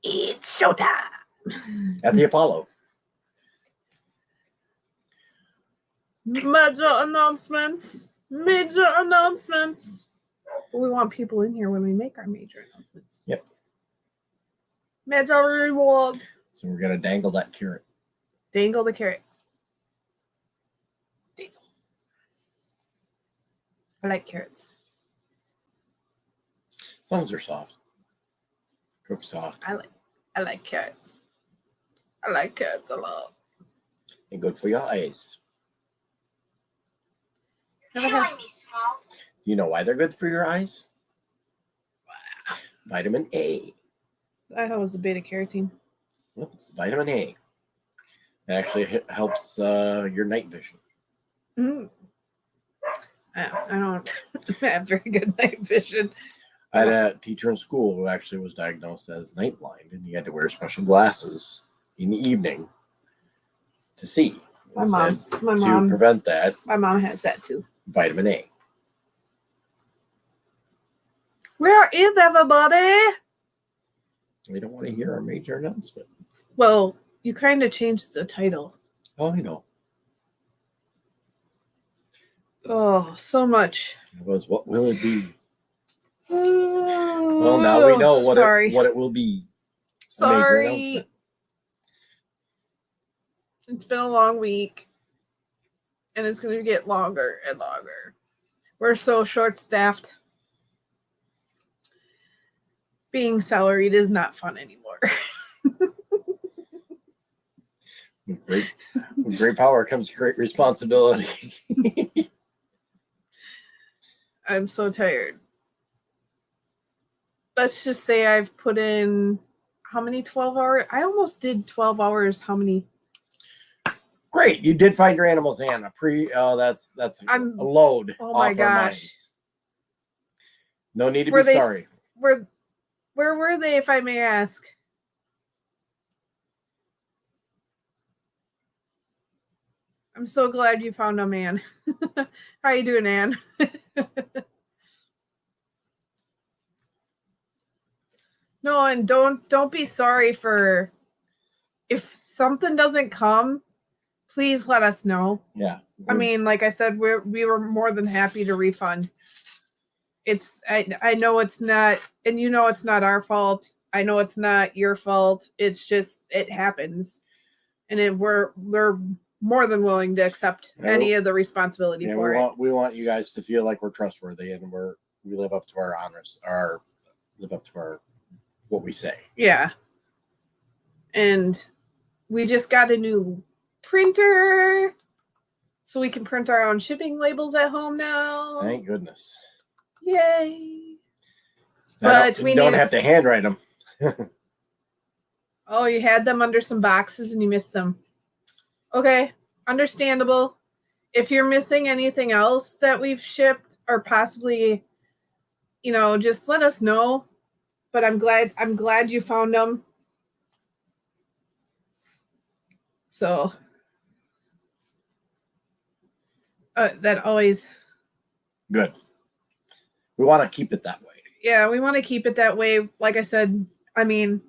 It's showtime. At the Apollo. Major announcements. Major announcements. But we want people in here when we make our major announcements. Yep. Major reward. So we're going to dangle that carrot. Dangle the carrot. Dangle. I like carrots. As long as they're soft. Cook soft. I like carrots. I like carrots a lot. And good for your eyes. You know why they're good for your eyes? Vitamin A. I thought it was the beta carotene. Nope, it's vitamin A. It actually helps your night vision. Mm. I don't have very good night vision. I had a teacher in school who actually was diagnosed as night blind, and he had to wear special glasses in the evening to see. To prevent that. My mom has that too. Vitamin A. Where is everybody? We don't want to hear our major announcement. Well, you kind of changed the title. Oh, I know. Oh, so much. It was, what will it be? Well, now we know what it will be. Sorry. It's been a long week. And it's going to get longer and longer. We're so short-staffed. Being salaried is not fun anymore. With great power comes great responsibility. I'm so tired. Let's just say I've put in how many 12 hours? I almost did 12 hours. How many? Great. You did find your animals, Anna. That's a load. Oh my gosh. No need to be sorry. Where were they, if I may ask? I'm so glad you found them, Ann. How you doing, Ann? No, and don't be sorry for if something doesn't come, please let us know. Yeah. I mean, like I said, we were more than happy to refund. I know it's not, and you know it's not our fault. I know it's not your fault. It's just it happens, and we're more than willing to accept any of the responsibility for it. We want you guys to feel like we're trustworthy and we live up to our honors, what we say. Yeah. And we just got a new printer, so we can print our own shipping labels at home now. Thank goodness. Yay. But we don't have to handwrite them. Oh, you had them under some boxes and you missed them. Okay, understandable. If you're missing anything else that we've shipped or possibly, just let us know. But I'm glad you found them. So that always good. We want to keep it that way. Yeah, we want to keep it that way. Like I said, I mean,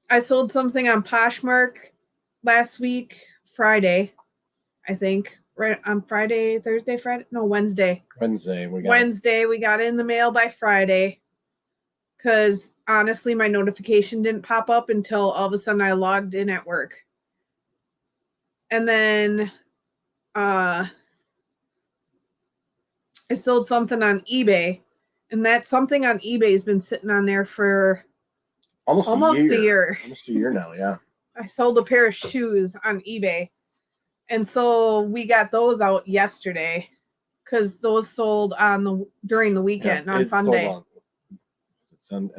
I sold something on Poshmark last week, Friday, I think. Right on Friday, Thursday, Friday? No, Wednesday. Wednesday. We got it in the mail by Friday. Because honestly, my notification didn't pop up until all of a sudden I logged in at work. And then I sold something on eBay. And that something on eBay has been sitting on there for almost a year. Almost a year now, yeah. I sold a pair of shoes on eBay. And so we got those out yesterday because those sold during the weekend on Sunday.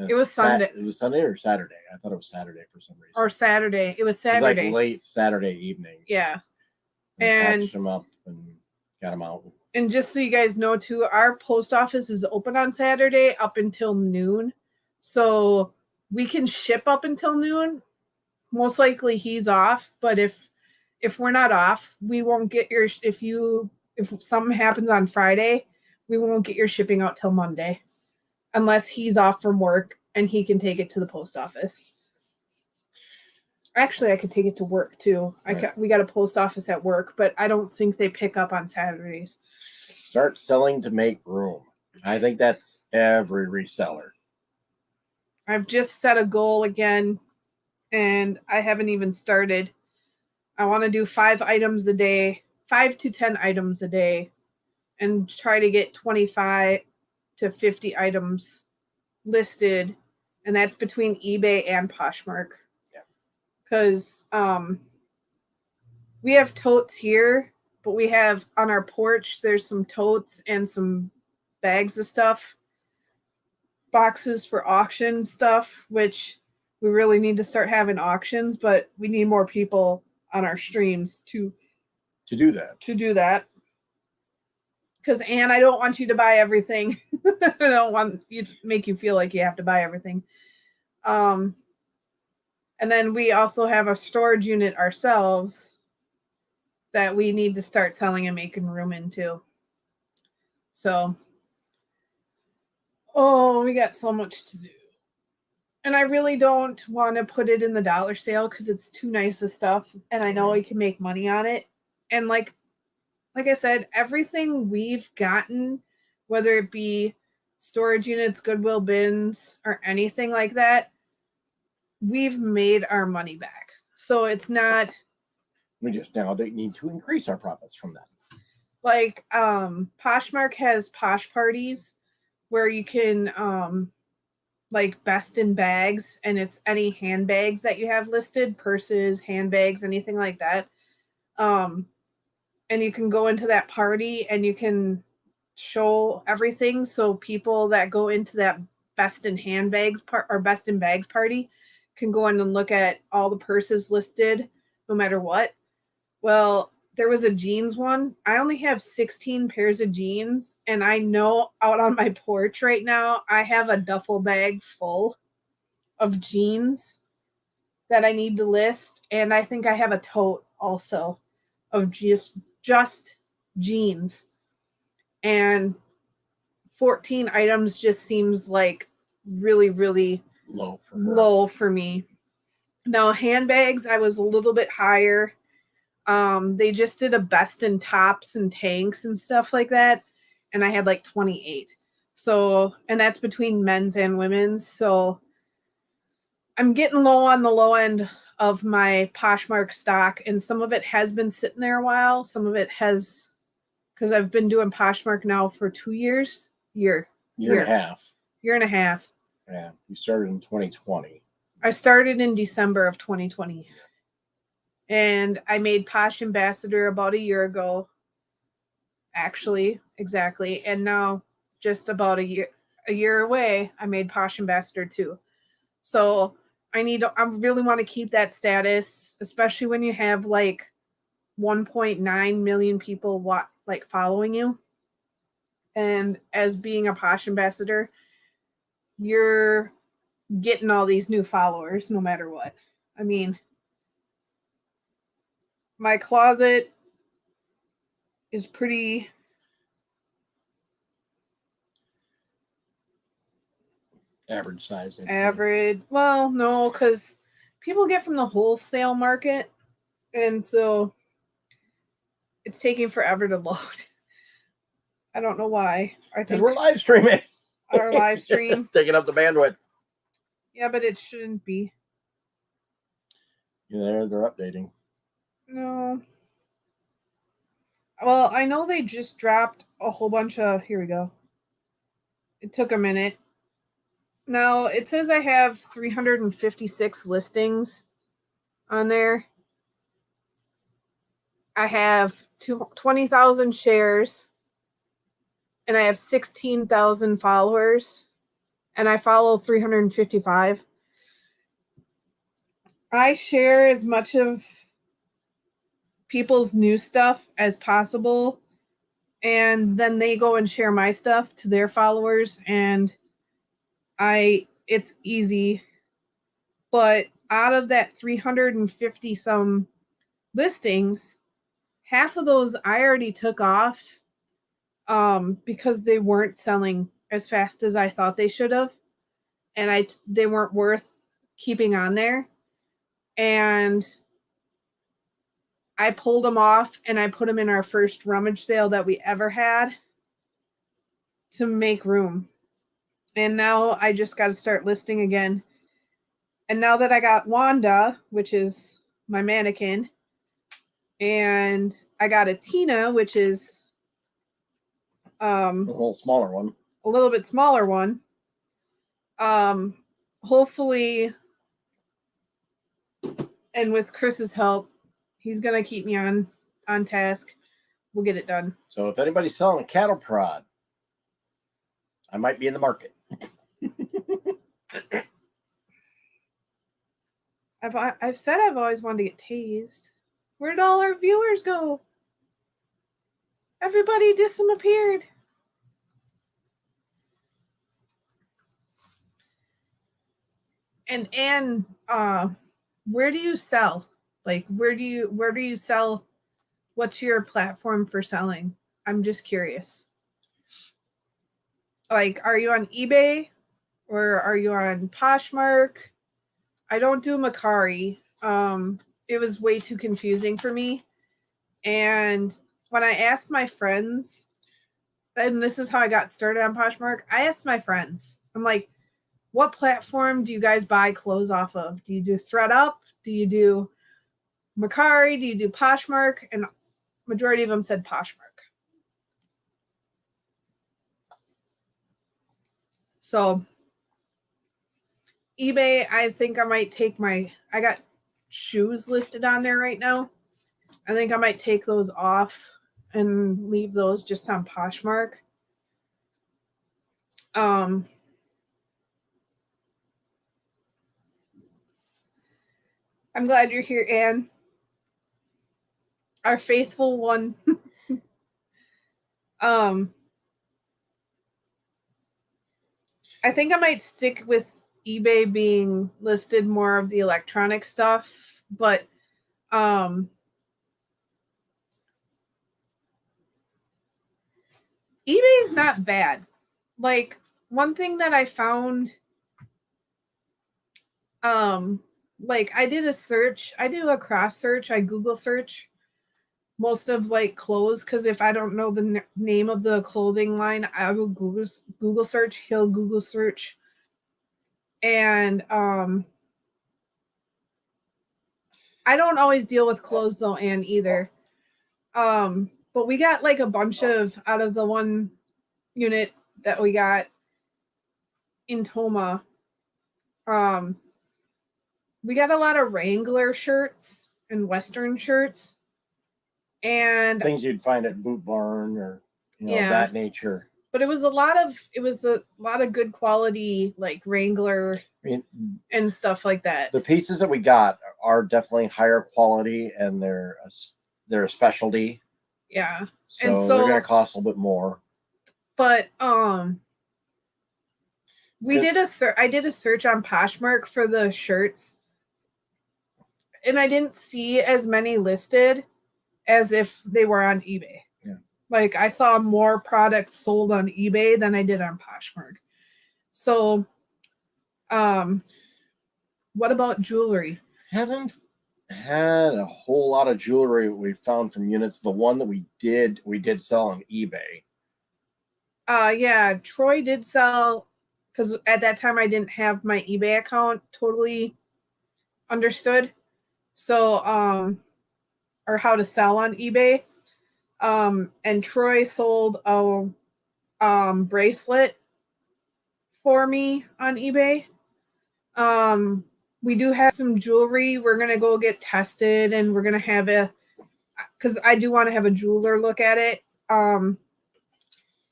It was Sunday. It was Sunday or Saturday? I thought it was Saturday for some reason. Or Saturday. It was Saturday. It was like late Saturday evening. Yeah. And patched them up and got them out. And just so you guys know, too, our post office is open on Saturday up until noon. So we can ship up until noon. Most likely he's off. But if we're not off, we won't get your... If something happens on Friday, we won't get your shipping out till Monday. Unless he's off from work and he can take it to the post office. Actually, I could take it to work too. Right. We got a post office at work, but I don't think they pick up on Saturdays. Start selling to make room. I think that's every reseller. I've just set a goal again, and I haven't even started. I want to do 5 items a day, 5 to 10 items a day, and try to get 25 to 50 items listed, and that's between eBay and Poshmark. Yeah. Because we have totes here, but we have on our porch, there's some totes and some bags of stuff, boxes for auction stuff, which we really need to start having auctions, but we need more people on our streams to do that. Because Anne, I don't want you to buy everything. I don't want you to make you feel like you have to buy everything. And then we also have a storage unit ourselves that we need to start selling and making room into. So, we got so much to do. And I really don't want to put it in the dollar sale because it's too nice of stuff, and I know we can make money on it. And like I said, everything we've gotten, whether it be storage units, Goodwill bins, or anything like that, we've made our money back. So it's not... We just now need to increase our profits from that. Like, Poshmark has Posh Parties where you can... like best in bags, and it's any handbags that you have listed, purses, handbags, anything like that. And you can go into that party and you can show everything, so people that go into that best in handbags or best in bags party can go in and look at all the purses listed no matter what. Well, there was a jeans one. I only have 16 pairs of jeans, and I know out on my porch right now, I have a duffel bag full of jeans that I need to list. And I think I have a tote also of just jeans. And 14 items just seems like really, really low for me. Now, handbags, I was a little bit higher. They just did a best in tops and tanks and stuff like that, and I had like 28. So, and that's between men's and women's. So I'm getting low on the low end of my Poshmark stock, and some of it has been sitting there a while. Some of it has, because I've been doing Poshmark now for 2 years. Year and a half. Yeah, we started in 2020. I started in December of 2020. And I made Posh Ambassador about a year ago. Actually, exactly. And now, just about a year away, I made Posh Ambassador too. So I really want to keep that status, especially when you have like 1.9 million people following you. And as being a Posh Ambassador, you're getting all these new followers no matter what. I mean, my closet is pretty average size. Average. Well, no, because people get from the wholesale market, and so it's taking forever to load. I don't know why. I think because we're live streaming. Our live stream taking up the bandwidth. Yeah, but it shouldn't be. Yeah, they're updating. No. Well, I know they just dropped a whole bunch of... Here we go. It took a minute. Now, it says I have 356 listings on there. I have 20,000 shares, and I have 16,000 followers, and I follow 355. I share as much of people's new stuff as possible, and then they go and share my stuff to their followers, and it's easy. But out of that 350 some listings, half of those I already took off because they weren't selling as fast as I thought they should have, and they weren't worth keeping on there. And I pulled them off and I put them in our first rummage sale that we ever had to make room. And now I just got to start listing again. And now that I got Wanda, which is my mannequin, and I got a Tina, which is a little smaller one. A little bit smaller one. Hopefully, and with Chris's help, he's gonna keep me on task. We'll get it done. So if anybody's selling a cattle prod, I might be in the market. I've said I've always wanted to get tased. Where did all our viewers go? Everybody disappeared. And where do you sell? Like where do you sell? What's your platform for selling? I'm just curious. Like, are you on eBay or are you on Poshmark? I don't do Mercari. It was way too confusing for me. And when I asked my friends, and this is how I got started on Poshmark, I asked my friends, I'm like, what platform do you guys buy clothes off of? Do you do ThredUp? Do you do Mercari? Do you do Poshmark? And majority of them said Poshmark. So eBay, I think I might take I got shoes listed on there right now. I think I might take those off and leave those just on Poshmark. I'm glad you're here, Anne. Our faithful one. I think I might stick with eBay being listed more of the electronic stuff, but eBay is not bad. Like, one thing that I found, like, I did a search, I do a cross search, I Google search most of like clothes, because if I don't know the name of the clothing line, I will Google search, he'll Google search. And I don't always deal with clothes though, Anne, either. But we got like a bunch of, out of the one unit that we got in Toma, we got a lot of Wrangler shirts and Western shirts. And things you'd find at Boot Barn or that nature. But it was a lot of good quality, like Wrangler and stuff like that. The pieces that we got are definitely higher quality, and they're a specialty. Yeah. So they're gonna cost a little bit more. But I did a search on Poshmark for the shirts, and I didn't see as many listed as if they were on eBay. Yeah. Like, I saw more products sold on eBay than I did on Poshmark. So, what about jewelry? Haven't had a whole lot of jewelry we found from units. The one that we did sell on eBay. Yeah, Troy did sell, because at that time I didn't have my eBay account totally understood. So, or how to sell on eBay. And Troy sold a bracelet for me on eBay. We do have some jewelry. We're gonna go get tested, and we're gonna have because I do want to have a jeweler look at it.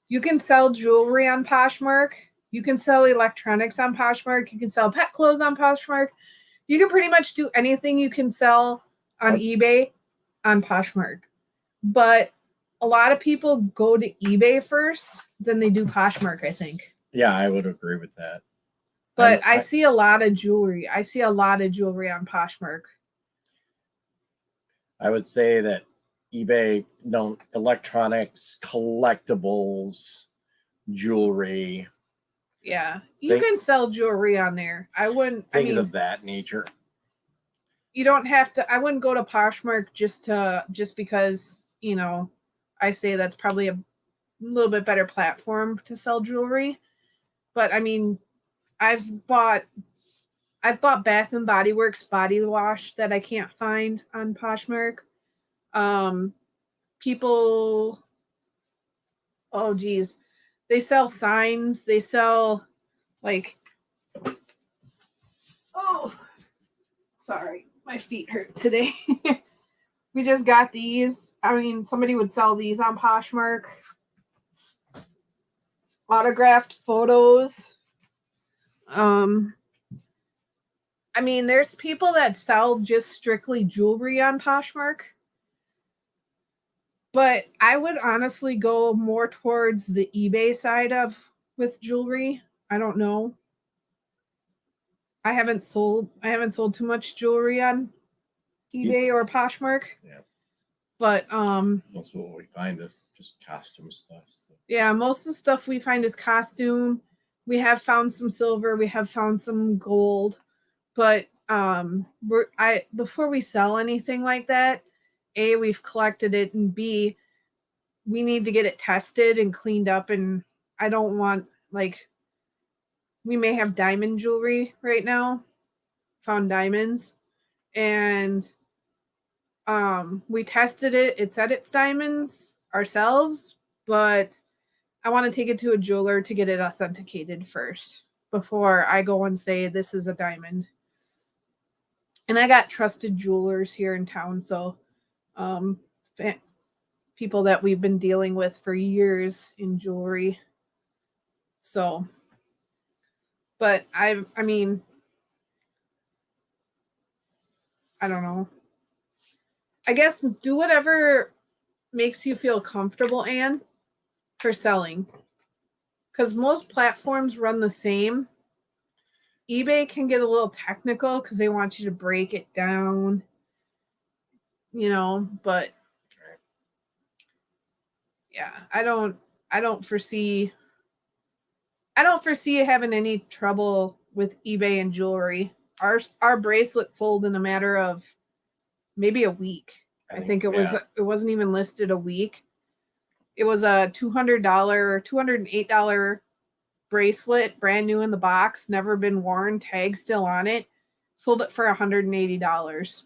You can sell jewelry on Poshmark. You can sell electronics on Poshmark. You can sell pet clothes on Poshmark. You can pretty much do anything you can sell on eBay on Poshmark. But a lot of people go to eBay first, then they do Poshmark, I think. Yeah, I would agree with that. But I see a lot of jewelry. I see a lot of jewelry on Poshmark. I would say that eBay, electronics, collectibles, jewelry. Yeah, you can sell jewelry on there. I wouldn't think of that nature. you don't have to. I wouldn't go to Poshmark just because, you know, I say that's probably a little bit better platform to sell jewelry. But I mean, I've bought Bath and Body Works body wash that I can't find on Poshmark. People, oh geez, they sell signs. They sell like, oh, sorry, my feet hurt today. We just got these. I mean, somebody would sell these on Poshmark. Autographed photos. I mean, there's people that sell just strictly jewelry on Poshmark. But I would honestly go more towards the eBay side with jewelry. I don't know. I haven't sold too much jewelry on eBay or Poshmark. Yeah. But most of what we find is just costume stuff. So. Yeah, most of the stuff we find is costume. We have found some silver, we have found some gold, but before we sell anything like that, A, we've collected it, and B, we need to get it tested and cleaned up. And I don't want, like, we may have diamond jewelry right now, found diamonds, and we tested it. It said it's diamonds ourselves, but I want to take it to a jeweler to get it authenticated first before I go and say this is a diamond. And I got trusted jewelers here in town, so people that we've been dealing with for years in jewelry. So, but I mean, I don't know. I guess do whatever makes you feel comfortable, Anne, for selling. Because most platforms run the same. eBay can get a little technical because they want you to break it down, you know, but yeah, I don't foresee having any trouble with eBay and jewelry. Our bracelet sold in a matter of maybe a week. I think it wasn't even listed a week. It was a $208 bracelet, brand new in the box, never been worn, tag still on it. Sold it for $180.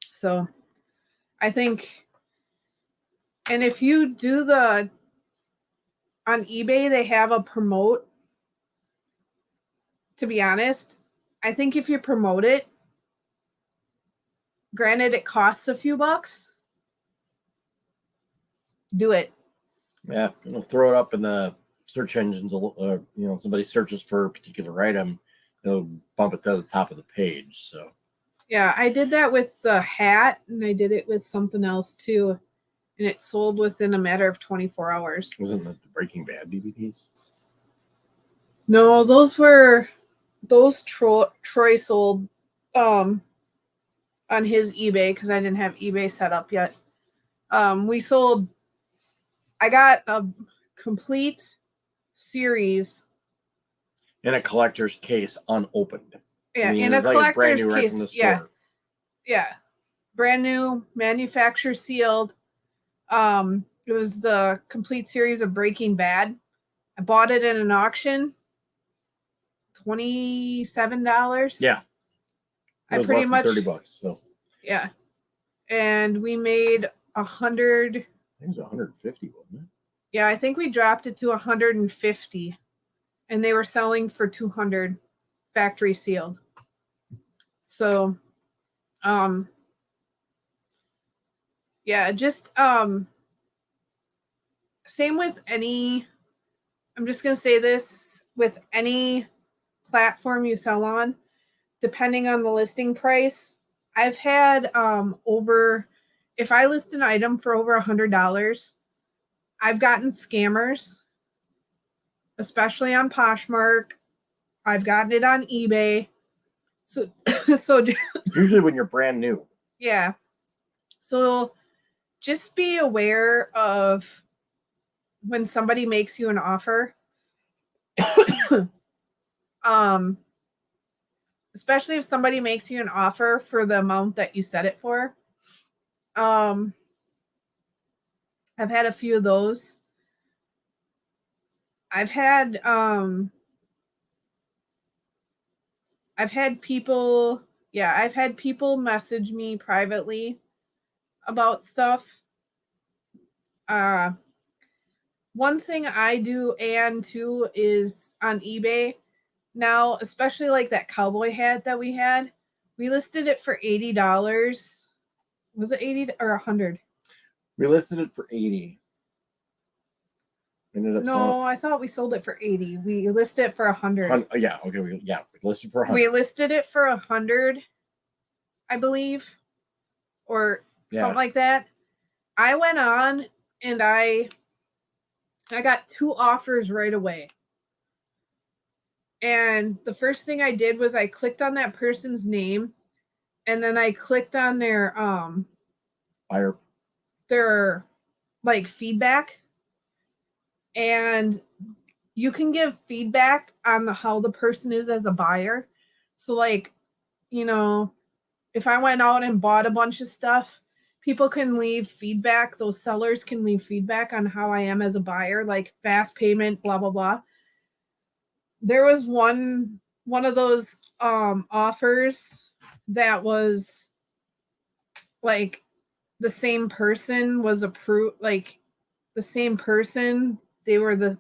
So I think, and if you do on eBay, they have a promote. To be honest, I think if you promote it, granted it costs a few bucks, do it. Yeah, throw it up in the search engines. Somebody searches for a particular item, it'll bump it to the top of the page. So yeah, I did that with the hat, and I did it with something else too, and it sold within a matter of 24 hours. Wasn't that the Breaking Bad DVDs? No, Troy sold on his eBay because I didn't have eBay set up yet. I got a complete series in a collector's case, unopened. Yeah, in a collector's brand new case. Right from the store. Yeah, brand new, manufacturer sealed. It was the complete series of Breaking Bad. I bought it in an auction, $27. Yeah, I pretty much $30. So yeah, and we made 100. I think it was 150, wasn't it? Yeah, I think we dropped it to 150, and they were selling for 200, factory sealed. So, yeah, just same with any. I'm just gonna say this with any platform you sell on, depending on the listing price. I've had if I list an item for over $100, I've gotten scammers, especially on Poshmark. I've gotten it on eBay. So usually when you're brand new. Yeah. So just be aware of when somebody makes you an offer. especially if somebody makes you an offer for the amount that you set it for. I've had a few of those. I've had people message me privately about stuff. One thing I do and too is on eBay now, especially like that cowboy hat that we had, we listed it for $80. Was it 80 or 100? We listed it for 80. I thought we sold it for 80. We listed it for 100. Yeah, okay. We listed for 100. We listed it for 100, I believe, or something like that. I went on and I got 2 offers right away. And the first thing I did was I clicked on that person's name, and then I clicked on their buyer, their like feedback. And you can give feedback on how the person is as a buyer. So like, if I went out and bought a bunch of stuff, people can leave feedback. Those sellers can leave feedback on how I am as a buyer, like fast payment, blah, blah, blah. There was one of those offers that was like the same person was approved, like the same person. They were the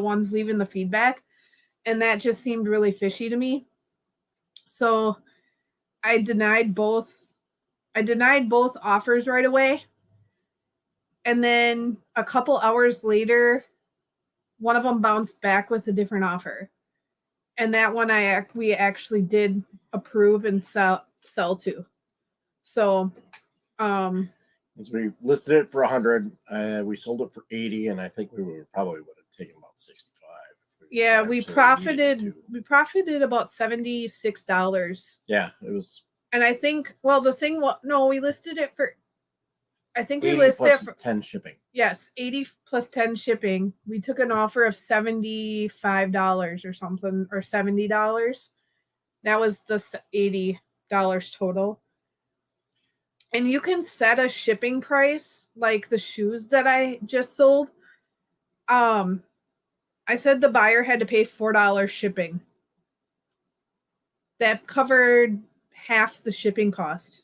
ones leaving the feedback, and that just seemed really fishy to me. So I denied both offers right away. And then a couple hours later, one of them bounced back with a different offer. And that one we actually did approve and sell to. So as we listed it for 100, we sold it for 80, and I think we probably would have taken about 65. Yeah, we profited about $76. Yeah, it was. And I think, we listed it for, I think we 80 listed plus it for 10 shipping. Yes, 80 plus 10 shipping. We took an offer of $75 or something, or $70. That was the $80 total. And you can set a shipping price, like the shoes that I just sold. I said the buyer had to pay $4 shipping. That covered half the shipping cost.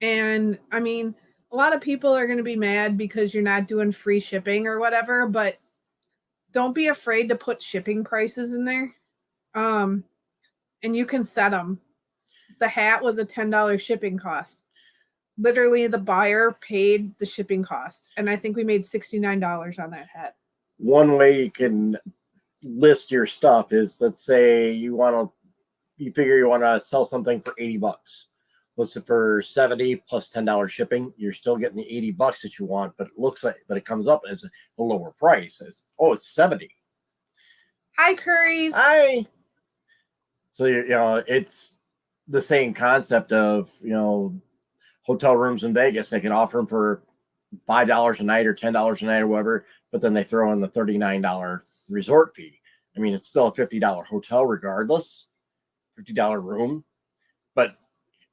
And I mean, a lot of people are going to be mad because you're not doing free shipping or whatever, but don't be afraid to put shipping prices in there. And you can set them. The hat was a $10 shipping cost. Literally, the buyer paid the shipping cost. And I think we made $69 on that hat. One way you can list your stuff is, let's say you figure you want to sell something for $80. Listed for $70 plus $10 shipping. You're still getting the $80 that you want, but it comes up as a lower price. It's $70. Hi, Currys. Hi. So it's the same concept of hotel rooms in Vegas. They can offer them for $5 a night or $10 a night or whatever, but then they throw in the $39 resort fee. I mean, it's still a $50 hotel regardless, $50 room, but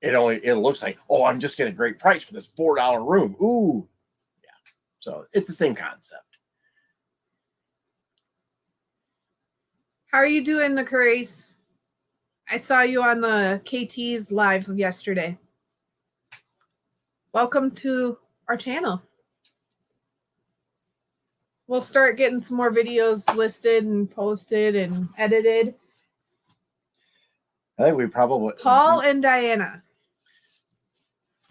it looks like, I'm just getting a great price for this $4 room. Ooh, yeah. So it's the same concept. How are you doing, the Currys? I saw you on the KT's live yesterday. Welcome to our channel. We'll start getting some more videos listed and posted and edited. I think we probably... Paul and Diana.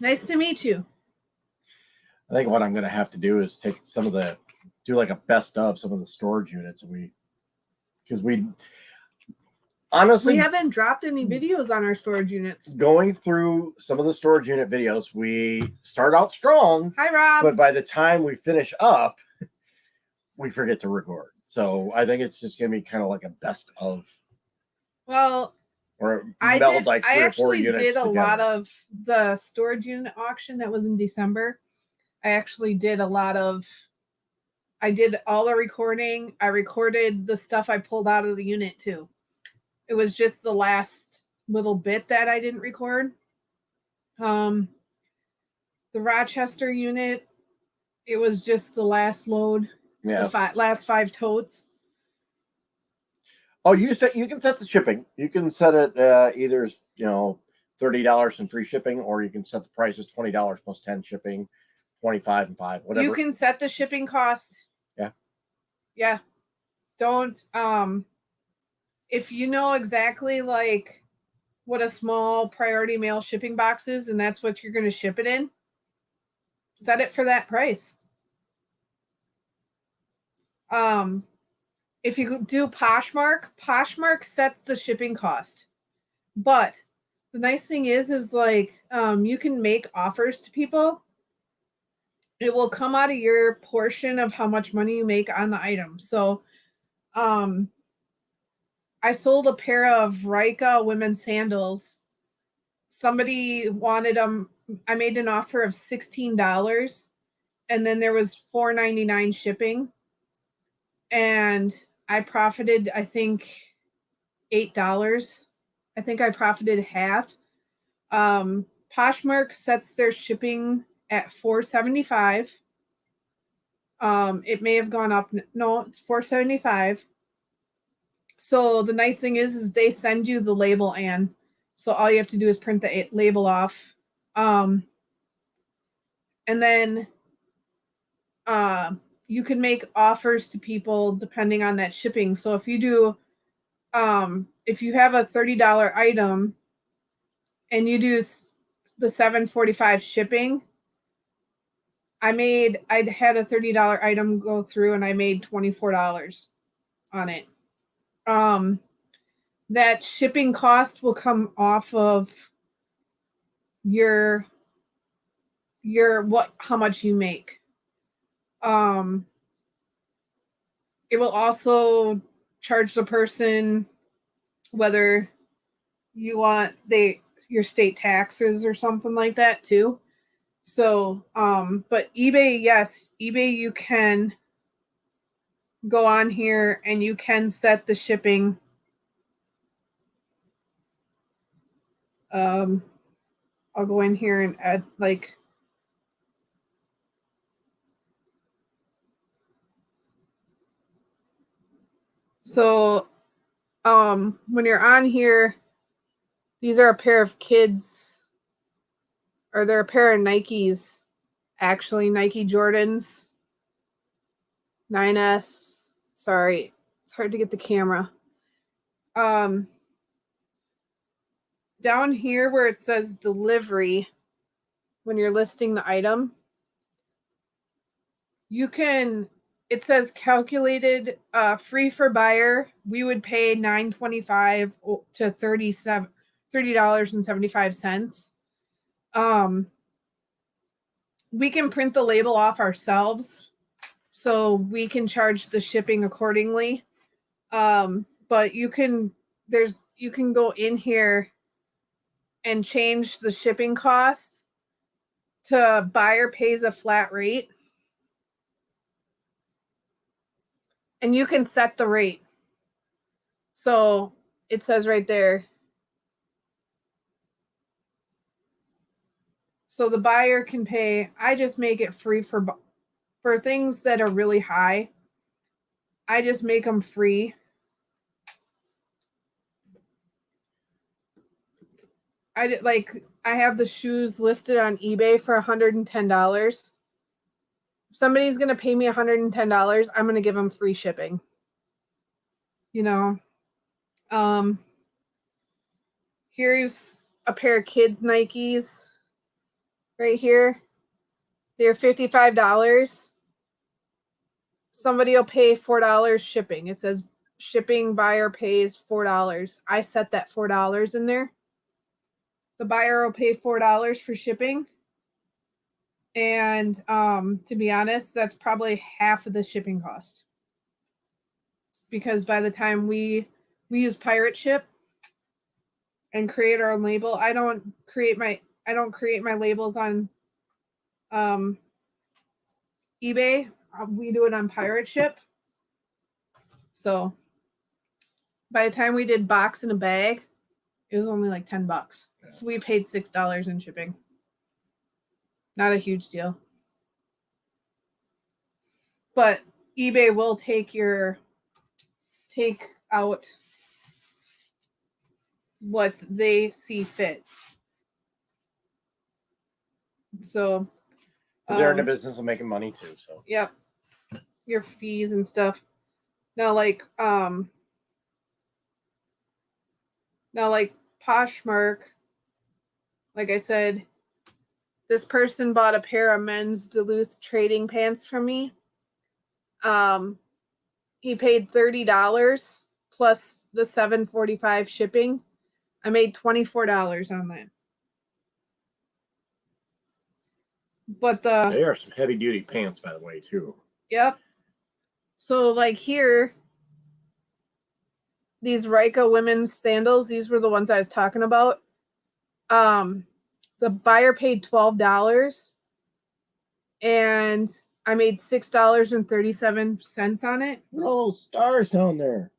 Nice to meet you. I think what I'm going to have to do is do like a best of some of the storage units. Because we honestly... We haven't dropped any videos on our storage units. Going through some of the storage unit videos, we start out strong. Hi, Rob. But by the time we finish up, we forget to record. So I think it's just going to be kind of like a best of. Well... I actually did a lot of the storage unit auction that was in December. I did all the recording. I recorded the stuff I pulled out of the unit too. It was just the last little bit that I didn't record. The Rochester unit, it was just the last load. Yeah. The last 5 totes. Oh, you can set the shipping. You can set it either as, $30 and free shipping, or you can set the price as $20 plus 10 shipping, 25 and 5, whatever. You can set the shipping cost. Yeah. Yeah. Don't if you know exactly like what a small priority mail shipping box is and that's what you're going to ship it in, set it for that price. If you do Poshmark sets the shipping cost. But the nice thing is like you can make offers to people. It will come out of your portion of how much money you make on the item. So I sold a pair of Rika women's sandals. Somebody wanted them. I made an offer of $16, and then there was $4.99 shipping, and I profited, I think, $8. I think I profited half. Poshmark sets their shipping at $4.75. It may have gone up. No, it's $4.75. So the nice thing is they send you the label, and so all you have to do is print the label off. And then you can make offers to people depending on that shipping. So if you do, if you have a $30 item and you do the $7.45 shipping, I had a $30 item go through and I made $24 on it. That shipping cost will come off of how much you make. It will also charge the person whether you want your state taxes or something like that too. So, but eBay, yes, eBay, you can go on here and you can set the shipping. I'll go in here and add so when you're on here, these are a pair of kids, or they're a pair of Nikes, actually Nike Jordans 9S. Sorry, it's hard to get the camera. Down here where it says delivery, when you're listing the item, it says calculated free for buyer. We would pay $9.25 to $30.75. We can print the label off ourselves, so we can charge the shipping accordingly. But you can go in here and change the shipping costs to buyer pays a flat rate. And you can set the rate. So it says right there. So the buyer can pay. I just make it free for things that are really high. I just make them free. I have the shoes listed on eBay for $110. If somebody's going to pay me $110, I'm going to give them free shipping. Here's a pair of kids Nikes right here. They're $55. Somebody will pay $4 shipping. It says shipping buyer pays $4. I set that $4 in there. The buyer will pay $4 for shipping. And to be honest, that's probably half of the shipping cost. Because by the time we use Pirate Ship and create our own label, I don't create my labels on eBay. We do it on Pirate Ship. So by the time we did box in a bag, it was only like $10. Yeah. So we paid $6 in shipping. Not a huge deal. But eBay will take out what they see fit. So they're in the business of making money too. So yep, your fees and stuff. Now like Poshmark, like I said, this person bought a pair of men's Duluth trading pants from me. He paid $30 plus the $7.45 shipping. I made $24 on that. But they are some heavy duty pants, by the way, too. Yep. So like here, these Rika women's sandals, these were the ones I was talking about. The buyer paid $12 and I made $6.37 on it. Oh, stars down there.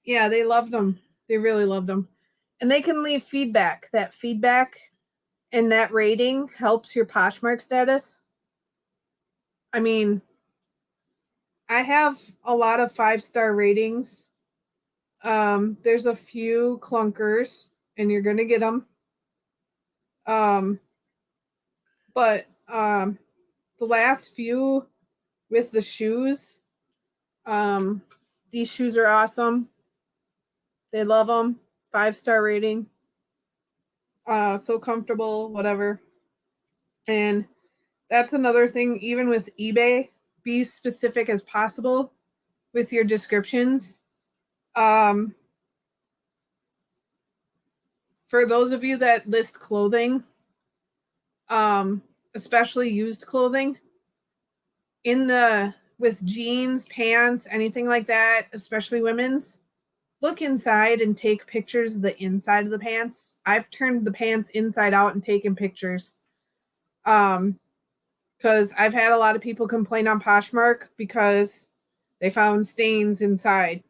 Yeah, they loved them. They really loved them. And they can leave feedback. That feedback and that rating helps your Poshmark status. I mean, I have a lot of 5-star ratings. There's a few clunkers, and you're gonna get them. But the last few with the shoes, these shoes are awesome. They love them. 5-star rating. So comfortable, whatever. And that's another thing, even with eBay, be specific as possible with your descriptions. For those of you that list clothing, especially used clothing, with jeans, pants, anything like that, especially women's, look inside and take pictures of the inside of the pants. I've turned the pants inside out and taken pictures. Because I've had a lot of people complain on Poshmark because they found stains inside.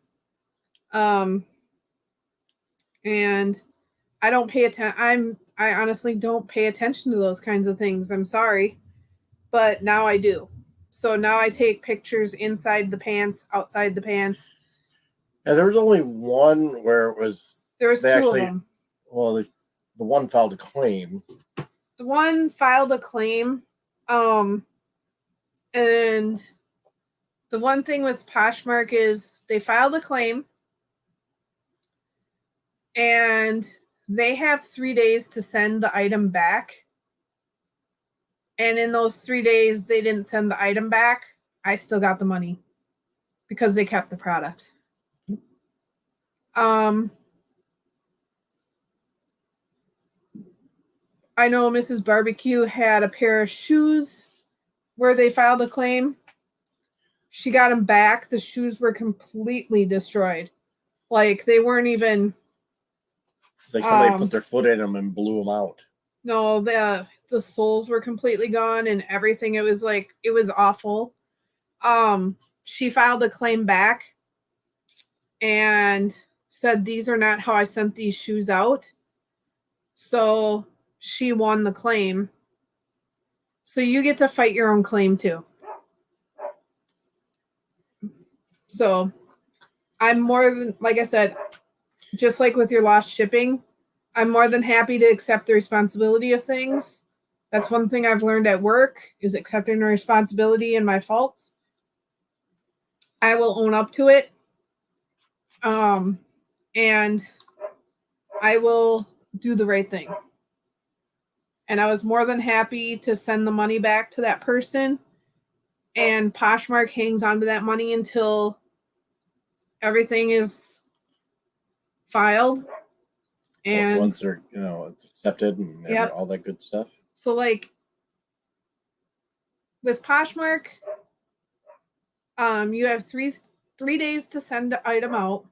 And I don't pay attention. I honestly don't pay attention to those kinds of things. I'm sorry, but now I do. So now I take pictures inside the pants, outside the pants. Yeah, there was only one where it was. There was two of them. Well, the one filed a claim. The one filed a claim. And the one thing with Poshmark is they filed a claim and they have 3 days to send the item back. And in those 3 days, they didn't send the item back. I still got the money because they kept the product. I know Mrs. Barbecue had a pair of shoes where they filed a claim. She got them back. The shoes were completely destroyed. Like they weren't even. Like somebody put their foot in them and blew them out. No, the soles were completely gone and everything. It was awful. She filed a claim back and said these are not how I sent these shoes out. So she won the claim. So you get to fight your own claim too. So I'm more than, like I said, just like with your lost shipping, I'm more than happy to accept the responsibility of things. That's one thing I've learned at work is accepting the responsibility and my faults. I will own up to it. And I will do the right thing. And I was more than happy to send the money back to that person. And Poshmark hangs on to that money until everything is filed. And once they're, it's accepted and all that good stuff. So like with Poshmark, you have three days to send the item out.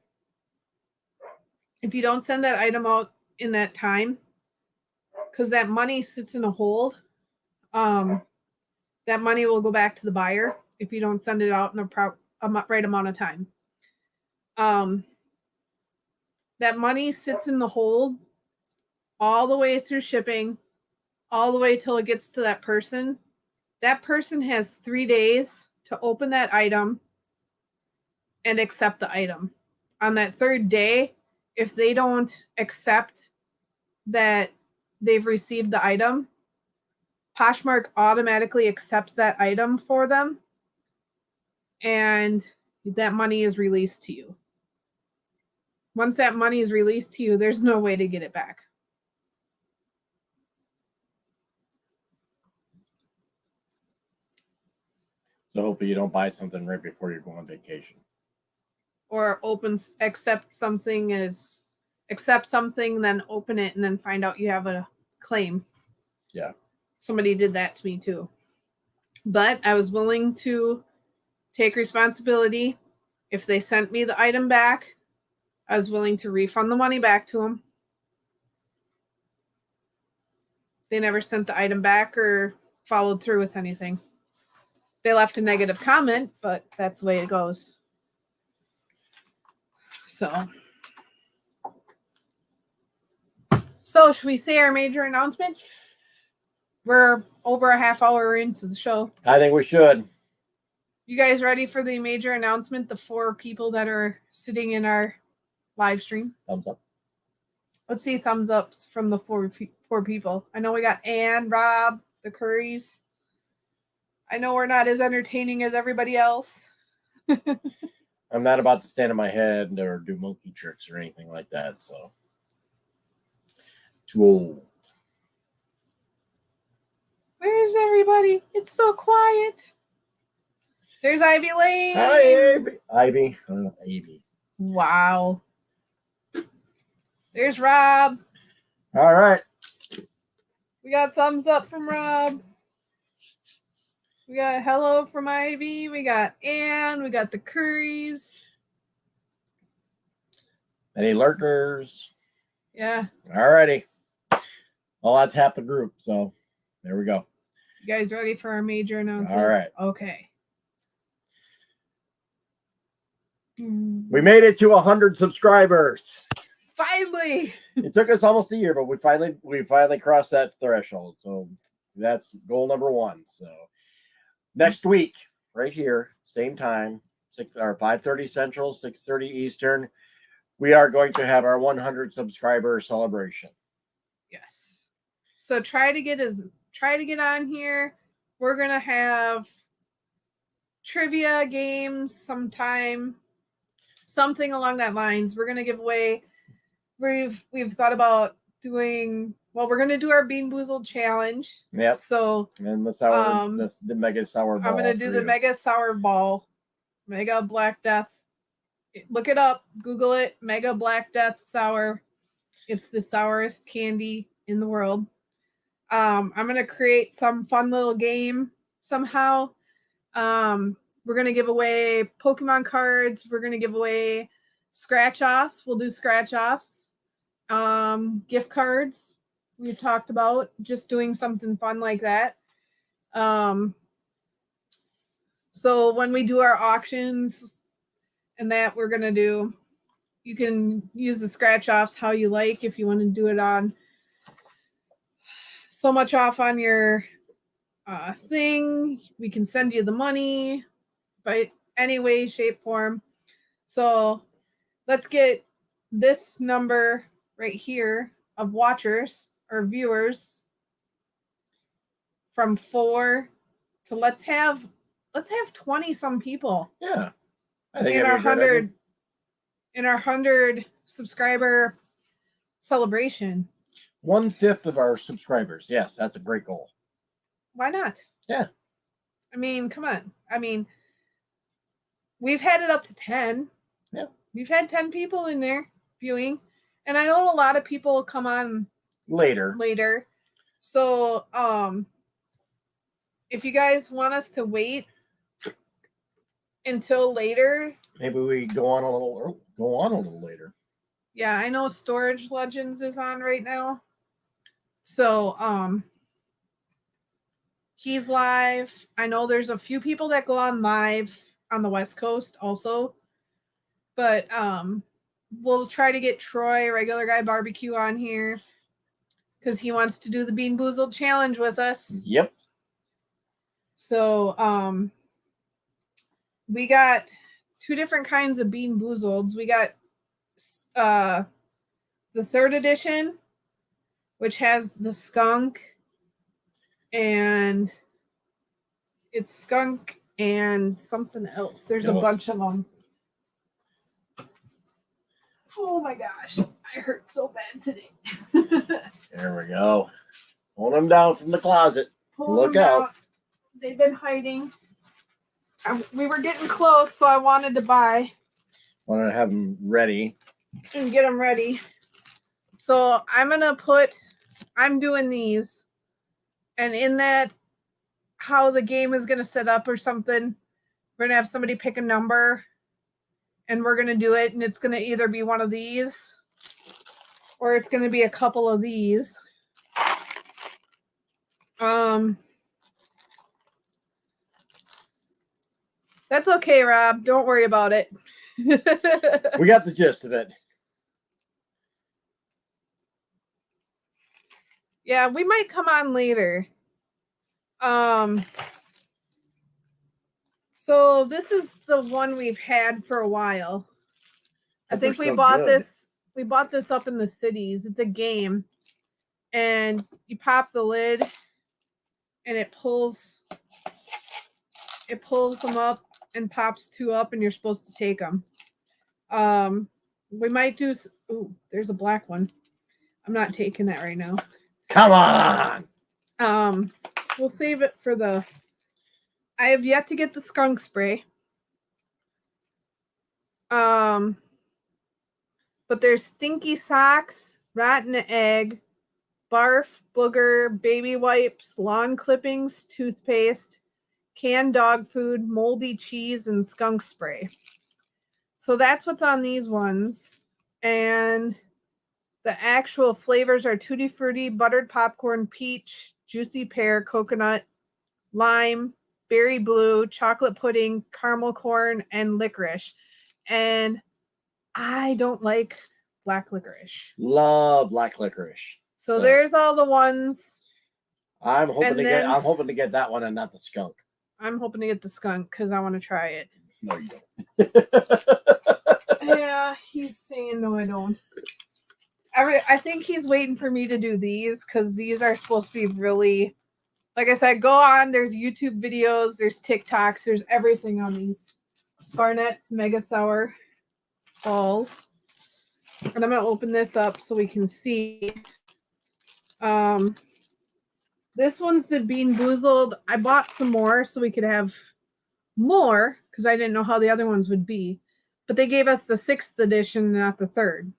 If you don't send that item out in that time, because that money sits in a hold, that money will go back to the buyer if you don't send it out in the right amount of time. that money sits in the hold all the way through shipping, all the way till it gets to that person. That person has 3 days to open that item and accept the item. On that third day, if they don't accept that they've received the item, Poshmark automatically accepts that item for them, and that money is released to you. Once that money is released to you, there's no way to get it back. So hopefully you don't buy something right before you go on vacation. Or accept something, then open it, and then find out you have a claim. Yeah. Somebody did that to me too. But I was willing to take responsibility. If they sent me the item back, I was willing to refund the money back to them. They never sent the item back or followed through with anything. They left a negative comment, but that's the way it goes. So should we say our major announcement? We're over a half hour into the show. I think we should. You guys ready for the major announcement? The 4 people that are sitting in our live stream. Thumbs up. Let's see thumbs ups from the 4 people. I know we got Ann, Rob, the Currys. I know we're not as entertaining as everybody else. I'm not about to stand on my head or do monkey tricks or anything like that, so. Too old. Where's everybody? It's so quiet. There's Ivy Lane. Hi, Ivy. Ivy. Wow. There's Rob. All right. We got thumbs up from Rob. We got hello from Ivy. We got Ann. We got the Currys. Any lurkers? Yeah. All righty. Well, that's half the group, so there we go. You guys ready for our major announcement? All right. Okay. We made it to 100 subscribers. Finally. It took us almost a year, but we finally crossed that threshold. So that's goal number 1. So next week, right here, same time, 5:30 Central, 6:30 Eastern, we are going to have our 100 subscriber celebration. Yes. So try to get on here. We're gonna have trivia games sometime, something along that lines. We're gonna give away. We've thought about doing. Well, we're gonna do our Bean Boozled challenge. Yep. So and the mega sour ball. I'm gonna do the mega sour ball, mega Black Death. Look it up. Google it. Mega Black Death sour. It's the sourest candy in the world. I'm gonna create some fun little game somehow. We're gonna give away Pokemon cards. We're gonna give away scratch offs. We'll do scratch offs. Gift cards. We talked about just doing something fun like that. So when we do our auctions and that, we're gonna do. You can use the scratch offs how you like. If you want to do it on so much off on your thing, we can send you the money by any way, shape, form. So let's get this number right here of watchers or viewers from 4 to let's have 20 some people. Yeah. I think in our 100 subscriber celebration. 1/5 of our subscribers. Yes, that's a great goal. Why not? Yeah. I mean, come on. I mean, we've had it up to 10. Yeah. We've had 10 people in there viewing. And I know a lot of people come on later. So, if you guys want us to wait until later, maybe we go on a little later. Yeah, I know Storage Legends is on right now. So, he's live. I know there's a few people that go on live on the West Coast also. But we'll try to get Troy, regular guy barbecue, on here because he wants to do the Bean Boozled challenge with us. Yep. So we got 2 different kinds of Bean Boozleds. We got the 3rd edition, which has the skunk, and it's skunk and something else. There's a bunch of them. Oh my gosh, I hurt so bad today. There we go. Pull them down from the closet. Look out. They've been hiding. We were getting close, so I wanted to buy. Wanted to have them ready. And get them ready. So I'm doing these. And in that, how the game is going to set up or something, we're going to have somebody pick a number. And we're going to do it. And it's going to either be one of these, or it's going to be a couple of these. That's okay, Rob. Don't worry about it. We got the gist of it. Yeah, we might come on later. So this is the one we've had for a while. I think we bought this. We bought this up in the cities. It's a game, and you pop the lid, and it pulls them up and pops 2 up, and you're supposed to take them. We might do. Ooh, there's a black one. I'm not taking that right now. Come on. We'll save it for the. I have yet to get the skunk spray. But there's stinky socks, rotten egg, barf, booger, baby wipes, lawn clippings, toothpaste, canned dog food, moldy cheese, and skunk spray. So that's what's on these ones. And the actual flavors are tutti frutti, buttered popcorn, peach, juicy pear, coconut, lime, berry blue, chocolate pudding, caramel corn, and licorice. And I don't like black licorice. Love black licorice. So there's all the ones. I'm hoping to get that one and not the skunk. I'm hoping to get the skunk because I want to try it. No, you don't. Yeah, he's saying no, I don't. I think he's waiting for me to do these because these are supposed to be really, like I said, go on. There's YouTube videos, there's TikToks, there's everything on these Barnett's Mega Sour balls. And I'm going to open this up so we can see. This one's the Bean Boozled. I bought some more so we could have more because I didn't know how the other ones would be. But they gave us the 6th edition, not the 3rd.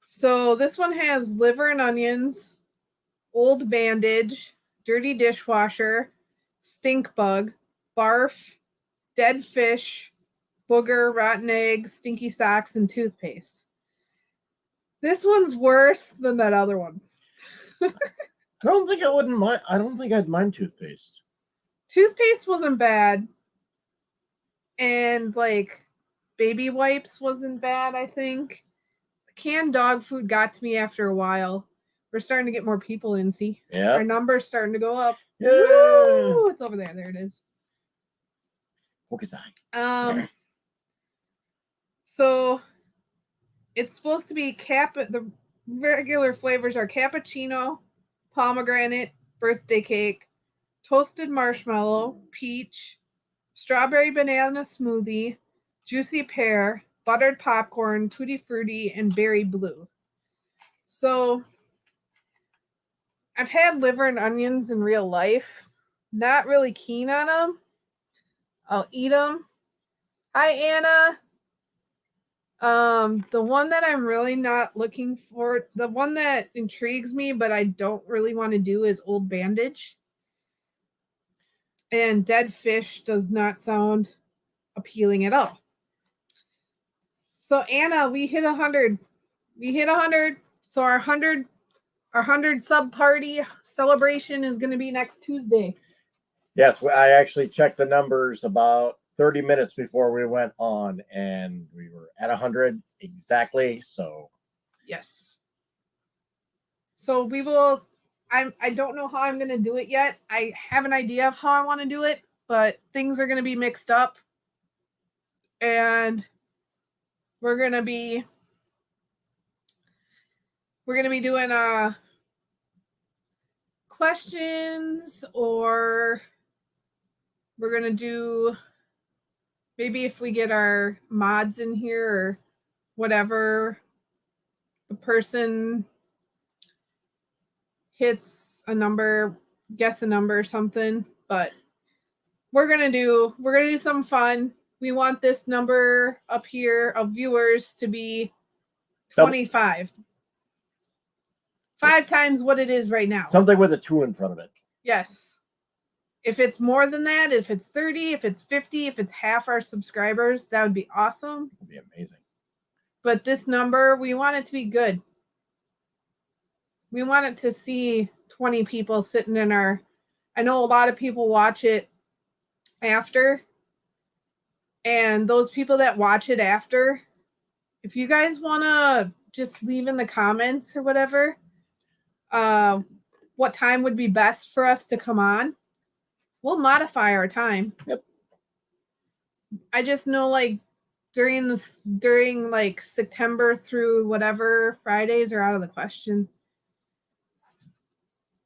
So this one has liver and onions, old bandage, dirty dishwasher, stink bug, barf, dead fish, booger, rotten egg, stinky socks, and toothpaste. This one's worse than that other one. I don't think I'd mind toothpaste. Toothpaste wasn't bad. And like baby wipes wasn't bad, I think. The canned dog food got to me after a while. We're starting to get more people in, see? Yeah. Our number's starting to go up. Yeah. Woo! It's over there. There it is. Focus eye. So it's supposed to be the regular flavors are cappuccino, pomegranate, birthday cake, toasted marshmallow, peach, strawberry banana smoothie, juicy pear, buttered popcorn, tutti frutti, and berry blue. So I've had liver and onions in real life. Not really keen on them. I'll eat them. Hi, Anna. The one that I'm really not looking for, the one that intrigues me, but I don't really want to do is Old Bandage. And dead fish does not sound appealing at all. So Anna, we hit 100. We hit 100. So our 100 sub party celebration is going to be next Tuesday. Yes, I actually checked the numbers about 30 minutes before we went on, and we were at 100 exactly. So yes. So we will. I don't know how I'm going to do it yet. I have an idea of how I want to do it, but things are going to be mixed up, and we're going to be doing questions, or we're going to do, maybe if we get our mods in here or whatever, the person hits a number, guess a number or something, but we're going to do some fun. We want this number up here of viewers to be 25. 5 times what it is right now. Something with a 2 in front of it. Yes. If it's more than that, if it's 30, if it's 50, if it's half our subscribers, that would be awesome. It would be amazing. But this number, we want it to be good. We want it to see 20 people sitting in our... I know a lot of people watch it after. And those people that watch it after, if you guys want to just leave in the comments or whatever, what time would be best for us to come on, we'll modify our time. Yep. I just know, like, during like September through whatever, Fridays are out of the question.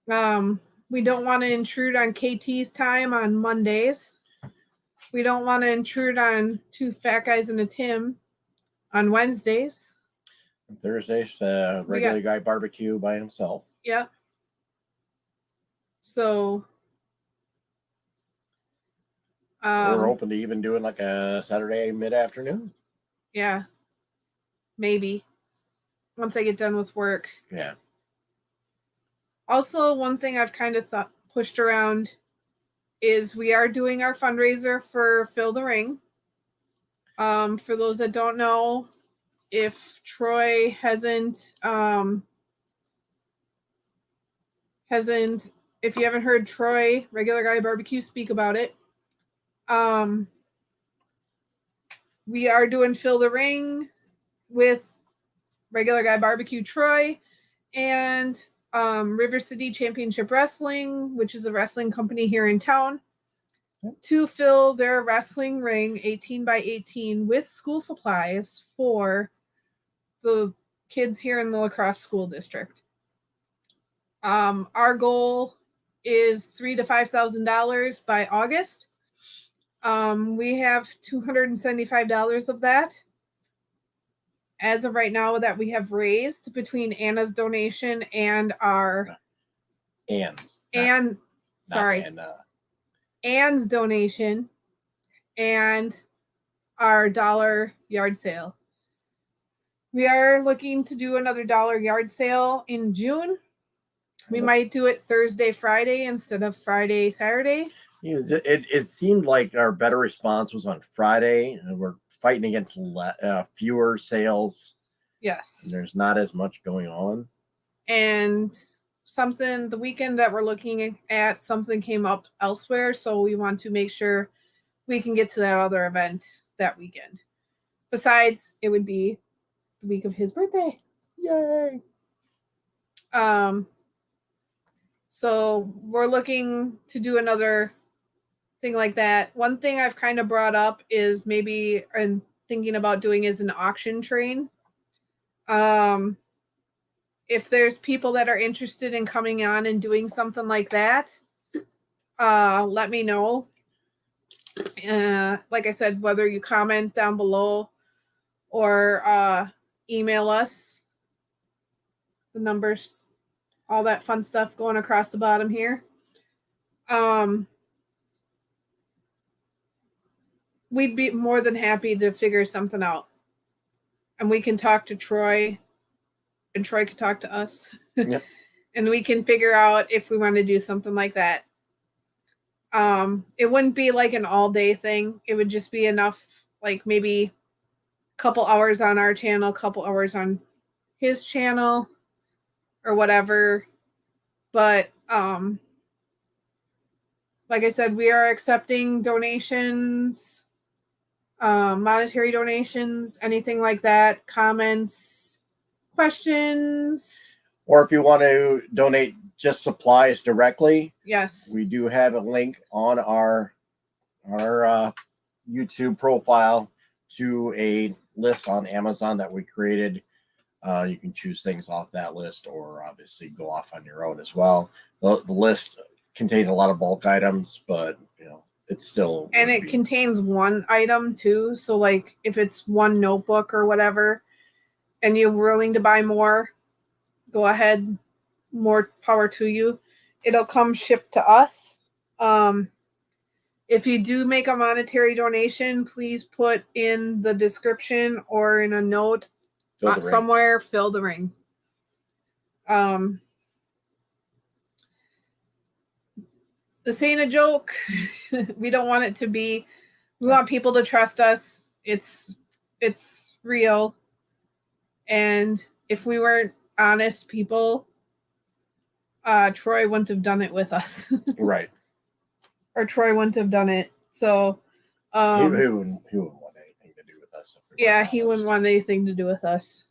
We don't want to intrude on KT's time on Mondays. We don't want to intrude on 2 fat guys and a Tim on Wednesdays. Thursday's regular guy barbecue by himself. Yep. So we're open to even doing like a Saturday mid-afternoon. Yeah. Maybe. Once I get done with work. Yeah. Also, one thing I've kind of pushed around is we are doing our fundraiser for Fill the Ring. For those that don't know, if Troy hasn't, if you haven't heard Troy, Regular Guy Barbecue, speak about it, we are doing Fill the Ring with Regular Guy Barbecue Troy and River City Championship Wrestling, which is a wrestling company here in town, to fill their wrestling ring 18 by 18 with school supplies for the kids here in the La Crosse School District. Our goal is $3,000 to $5,000 by August. We have $275 of that as of right now that we have raised between Anna's donation and our Anne's donation and our dollar yard sale. We are looking to do another dollar yard sale in June. We might do it Thursday, Friday instead of Friday, Saturday. Yeah, it seemed like our better response was on Friday, and we're fighting against fewer sales. Yes. And there's not as much going on. And the weekend that we're looking at, something came up elsewhere, so we want to make sure we can get to that other event that weekend. Besides, it would be the week of his birthday. Yay! So we're looking to do another thing like that. One thing I've kind of brought up is maybe, and thinking about doing, is an auction train. If there's people that are interested in coming on and doing something like that, let me know. Like I said, whether you comment down below or email us, the numbers, all that fun stuff going across the bottom here. We'd be more than happy to figure something out. And we can talk to Troy, and Troy can talk to us. Yep. And we can figure out if we want to do something like that. It wouldn't be like an all-day thing. It would just be enough, like maybe a couple hours on our channel, a couple hours on his channel, or whatever. But like I said, we are accepting donations monetary donations, anything like that, comments, questions. Or if you want to donate just supplies directly, Yes. we do have a link on our YouTube profile to a list on Amazon that we created. You can choose things off that list, or obviously go off on your own as well. The list contains a lot of bulk items, but it's still, and it contains one item too. So like if it's one notebook or whatever, and you're willing to buy more, go ahead. More power to you. It'll come shipped to us. If you do make a monetary donation, please put in the description or in a note somewhere, fill the ring. This ain't a joke. We don't want it to be. We want people to trust us. It's real. And if we weren't honest people, Troy wouldn't have done it with us. Right. Or Troy wouldn't have done it. So he wouldn't want anything to do with us. Yeah, he wouldn't want anything to do with us.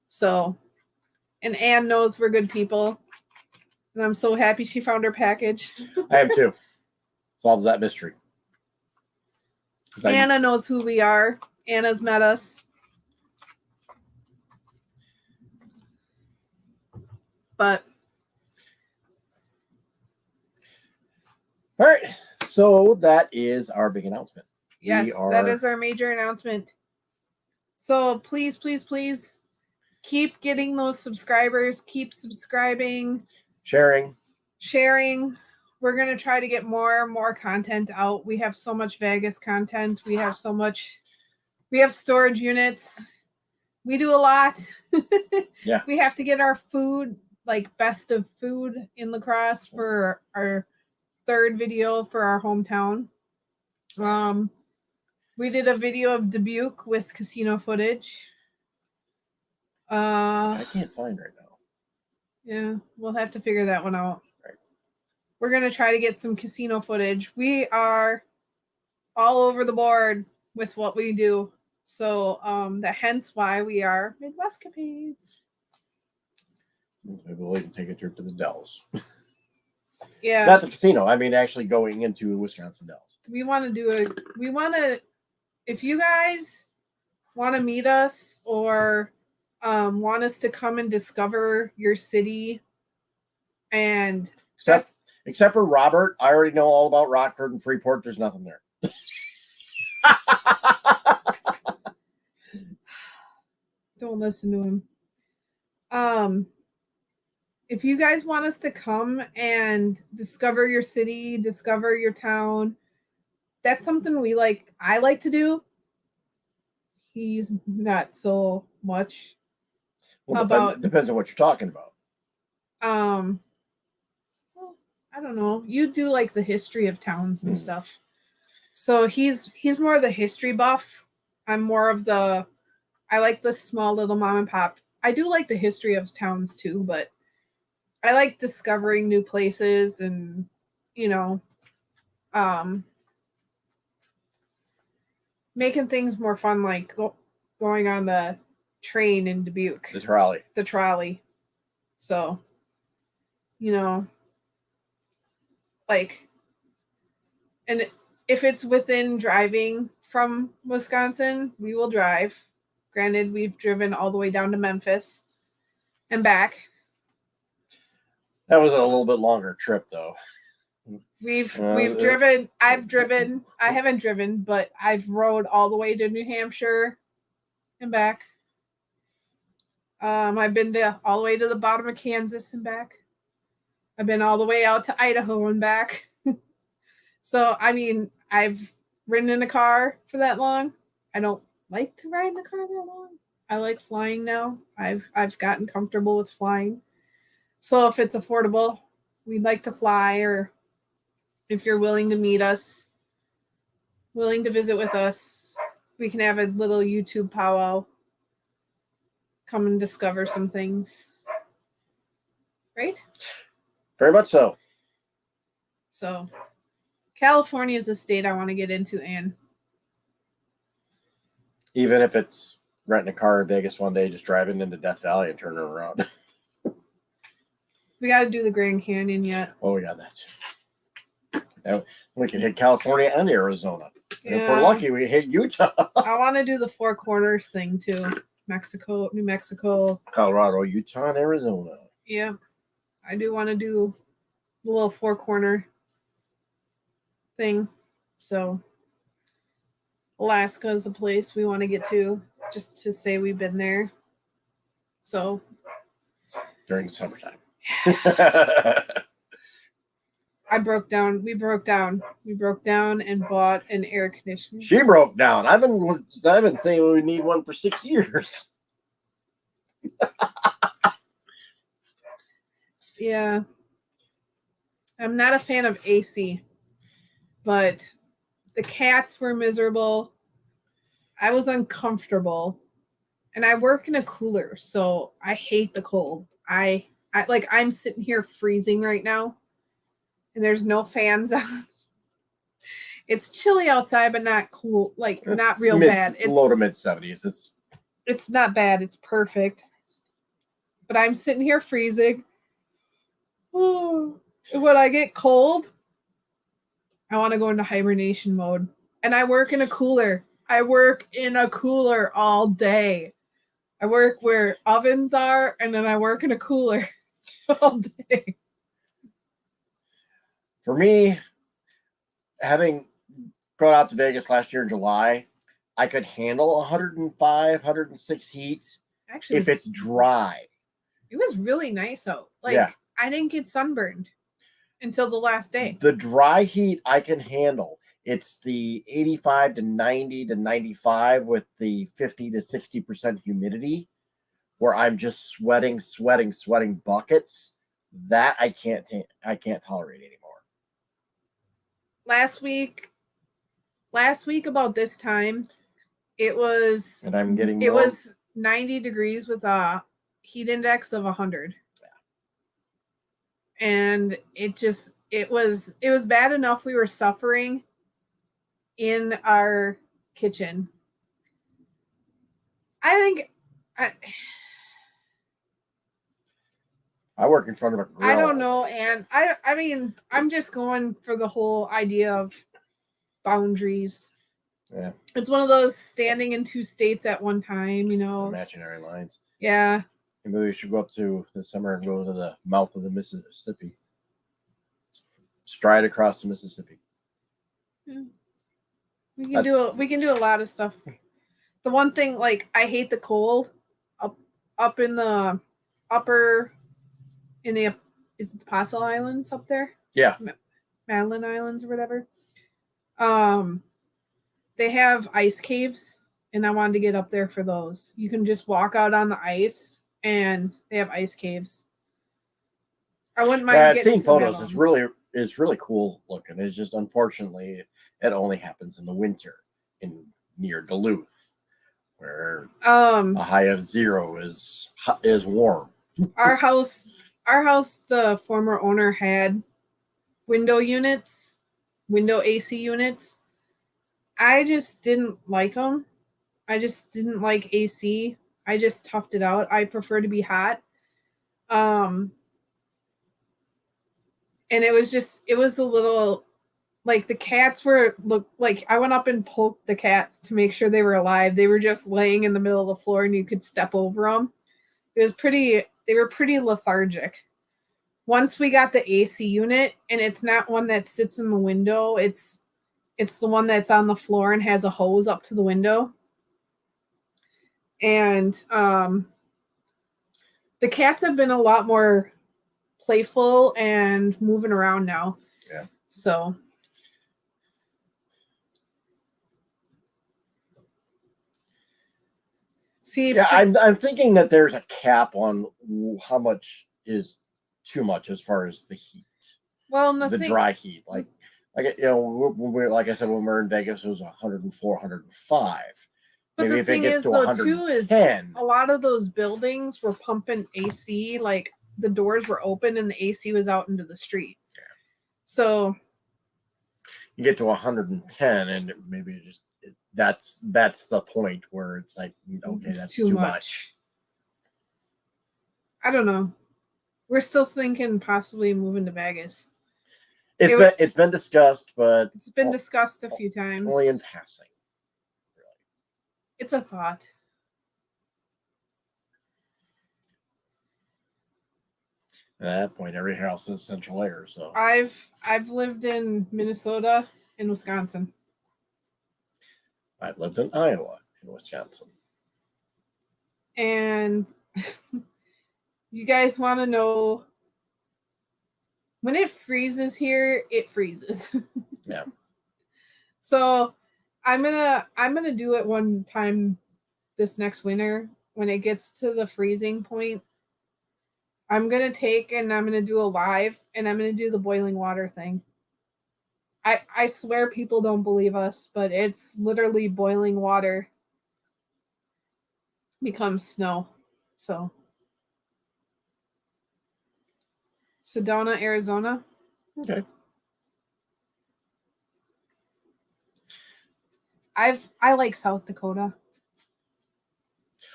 So, and Anne knows we're good people. And I'm so happy she found her package. I am too. Solves that mystery. Anna knows who we are. Anna's met us. But all right, so that is our big announcement. Yes, that is our major announcement. So please, please, please keep getting those subscribers. Keep subscribing. Sharing. We're going to try to get more content out. We have so much Vegas content. We have storage units. We do a lot. Yeah. We have to get our food, like best of food in La Crosse for our third video for our hometown. We did a video of Dubuque with casino footage. I can't find right now. Yeah, we'll have to figure that one out. Right. We're going to try to get some casino footage. We are all over the board with what we do. So hence why we are MidwestCapades. Maybe we'll even take a trip to the Dells. Yeah. Not the casino. I mean, actually going into Wisconsin Dells. If you guys want to meet us or want us to come and discover your city, and except for Robert, I already know all about Rockford and Freeport. There's nothing there. Don't listen to him. If you guys want us to come and discover your city, discover your town, that's something I like to do. He's not so much. Well, depends on what you're talking about. Well, I don't know. You do like the history of towns and stuff. So he's more of the history buff. I'm more of I like the small little mom and pop. I do like the history of towns too, but I like discovering new places and, making things more fun, like going on the train in Dubuque. The trolley. So, and if it's within driving from Wisconsin, we will drive. Granted, we've driven all the way down to Memphis and back. That was a little bit longer trip, though. We've driven. I've driven. I haven't driven, but I've rode all the way to New Hampshire and back. I've been all the way to the bottom of Kansas and back. I've been all the way out to Idaho and back. So, I mean, I've ridden in a car for that long. I don't like to ride in a car that long. I like flying now. I've gotten comfortable with flying. So if it's affordable, we'd like to fly, or if you're willing to meet us, willing to visit with us, we can have a little YouTube powwow. Come and discover some things. Right? Very much so. So, California is a state I want to get into, Anne. Even if it's renting a car in Vegas one day, just driving into Death Valley and turning around. We got to do the Grand Canyon yet. Oh, yeah, we can hit California and Arizona. And if Yeah. we're lucky, we hit Utah. I want to do the Four Corners thing too. Mexico, New Mexico, Colorado, Utah, and Arizona. Yeah. I do want to do the little Four Corner thing. So Alaska is a place we want to get to, just to say we've been there. So During the summertime. We broke down and bought an air conditioner. She broke down. I've been saying we need one for 6 years. Yeah. I'm not a fan of AC, but the cats were miserable. I was uncomfortable, and I work in a cooler, so I hate the cold. I'm sitting here freezing right now, and there's no fans on. It's chilly outside, but not cool. Not real bad. It's low to mid 70s. It's not bad. It's perfect. But I'm sitting here freezing. Oh, when I get cold, I want to go into hibernation mode. And I work in a cooler. I work in a cooler all day. I work where ovens are, and then I work in a cooler all day. For me, having gone out to Vegas last year in July, I could handle 105, 106 heat. Actually, if it's dry. It was really nice out. I didn't get sunburned until the last day. The dry heat I can handle. It's the 85 to 90 to 95 with the 50 to 60% humidity where I'm just sweating buckets. That I can't tolerate anymore. Last week about this time, it was 90 degrees with a heat index of 100. Yeah. And it was bad enough we were suffering in our kitchen. I work in front of a grill. I don't know, and I mean, I'm just going for the whole idea of boundaries. Yeah. It's one of those standing in two states at one time, Imaginary lines. Yeah. Maybe we should go up to this summer and go to the mouth of the Mississippi. Stride across the Mississippi. Yeah. We can do a lot of stuff. The one thing, I hate the cold up in the upper is it the Apostle Islands up there? Yeah. Madeline Islands or whatever. They have ice caves, and I wanted to get up there for those. You can just walk out on the ice, and they have ice caves. I wouldn't mind. I've seen photos. It's really cool looking. It's just unfortunately it only happens in the winter near Duluth, where a high of 0 is warm. Our house, the former owner had window AC units. I just didn't like them. I just didn't like AC. I just toughed it out. I prefer to be hot. And it was a little, the cats I went up and poked the cats to make sure they were alive. They were just laying in the middle of the floor and you could step over them. They were pretty lethargic. Once we got the AC unit, and it's not one that sits in the window, it's the one that's on the floor and has a hose up to the window. And the cats have been a lot more playful and moving around now. Yeah. So. See. Yeah, I'm thinking that there's a cap on how much is too much as far as the heat. Well, dry heat, when I said, when we're in Vegas, it was 104, 105. But maybe the if it thing gets is, to 110, a lot of those buildings were pumping AC, the doors were open and the AC was out into the street. Yeah. So you get to 110, and maybe it just that's the point where it's like, okay, It's that's too much. I don't know. We're still thinking possibly moving to Vegas. It's been discussed, but it's been discussed a few times. Only in passing. Really. It's a thought. At that point, every house is central air. So I've lived in Minnesota and Wisconsin. I've lived in Iowa and Wisconsin. And you guys want to know, when it freezes here, it freezes. Yeah. So I'm gonna do it one time this next winter when it gets to the freezing point. I'm gonna do a live, and I'm gonna do the boiling water thing. I swear people don't believe us, but it's literally boiling water becomes snow. So Sedona, Arizona. Okay. I like South Dakota.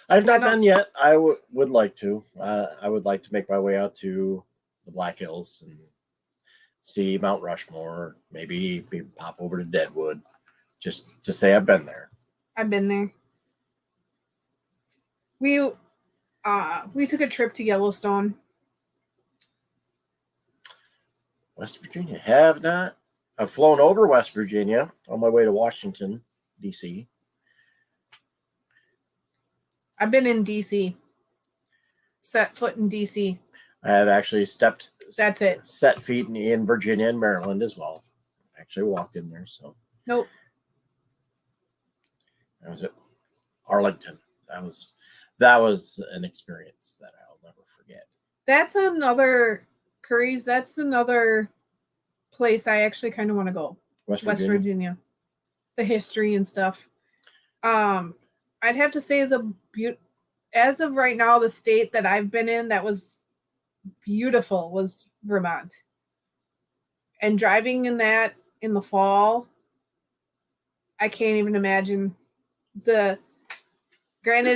I've not been yet. I would like to. I would like to make my way out to the Black Hills and see Mount Rushmore. Maybe pop over to Deadwood, just to say I've been there. I've been there. We took a trip to Yellowstone. West Virginia. Have not. I've flown over West Virginia on my way to Washington, D.C. I've been in D.C. Set foot in D.C. I have actually That's it. Set feet in Virginia and Maryland as well. Actually walked in there, so. Nope. That was it. Arlington. That was an experience that I'll never forget. That's another Curry's. That's another place I actually kind of want to go. West Virginia. The history and stuff. I'd have to say as of right now, the state that I've been in that was beautiful was Vermont. And driving in that in the fall, I can't even imagine. Granted,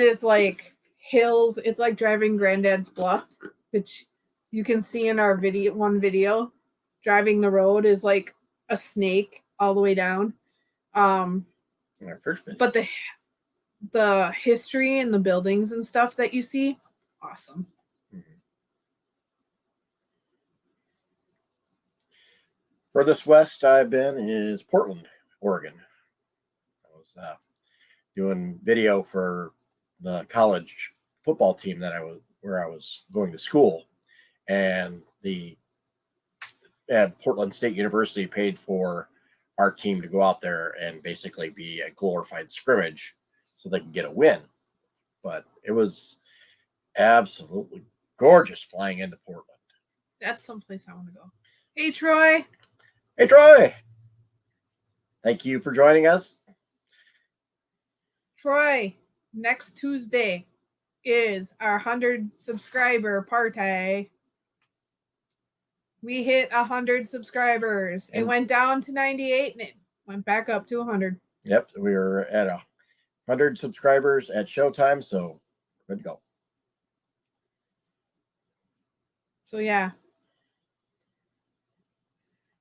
it's like hills. It's like driving Granddad's Bluff, which you can see in our video. Driving the road is like a snake all the way down. Our first video. But the history and the buildings and stuff that you see, awesome. Mm-hmm. Furthest west I've been is Portland, Oregon. I was doing video for the college football team where I was going to school, and Portland State University paid for our team to go out there and basically be a glorified scrimmage so they could get a win. But it was absolutely gorgeous flying into Portland. That's someplace I want to go. Hey, Troy. Hey, Troy. Thank you for joining us. Troy, next Tuesday is our 100 subscriber party. We hit 100 subscribers. It went down to 98 and it went back up to 100. Yep, we were at 100 subscribers at showtime, so good to go. So yeah.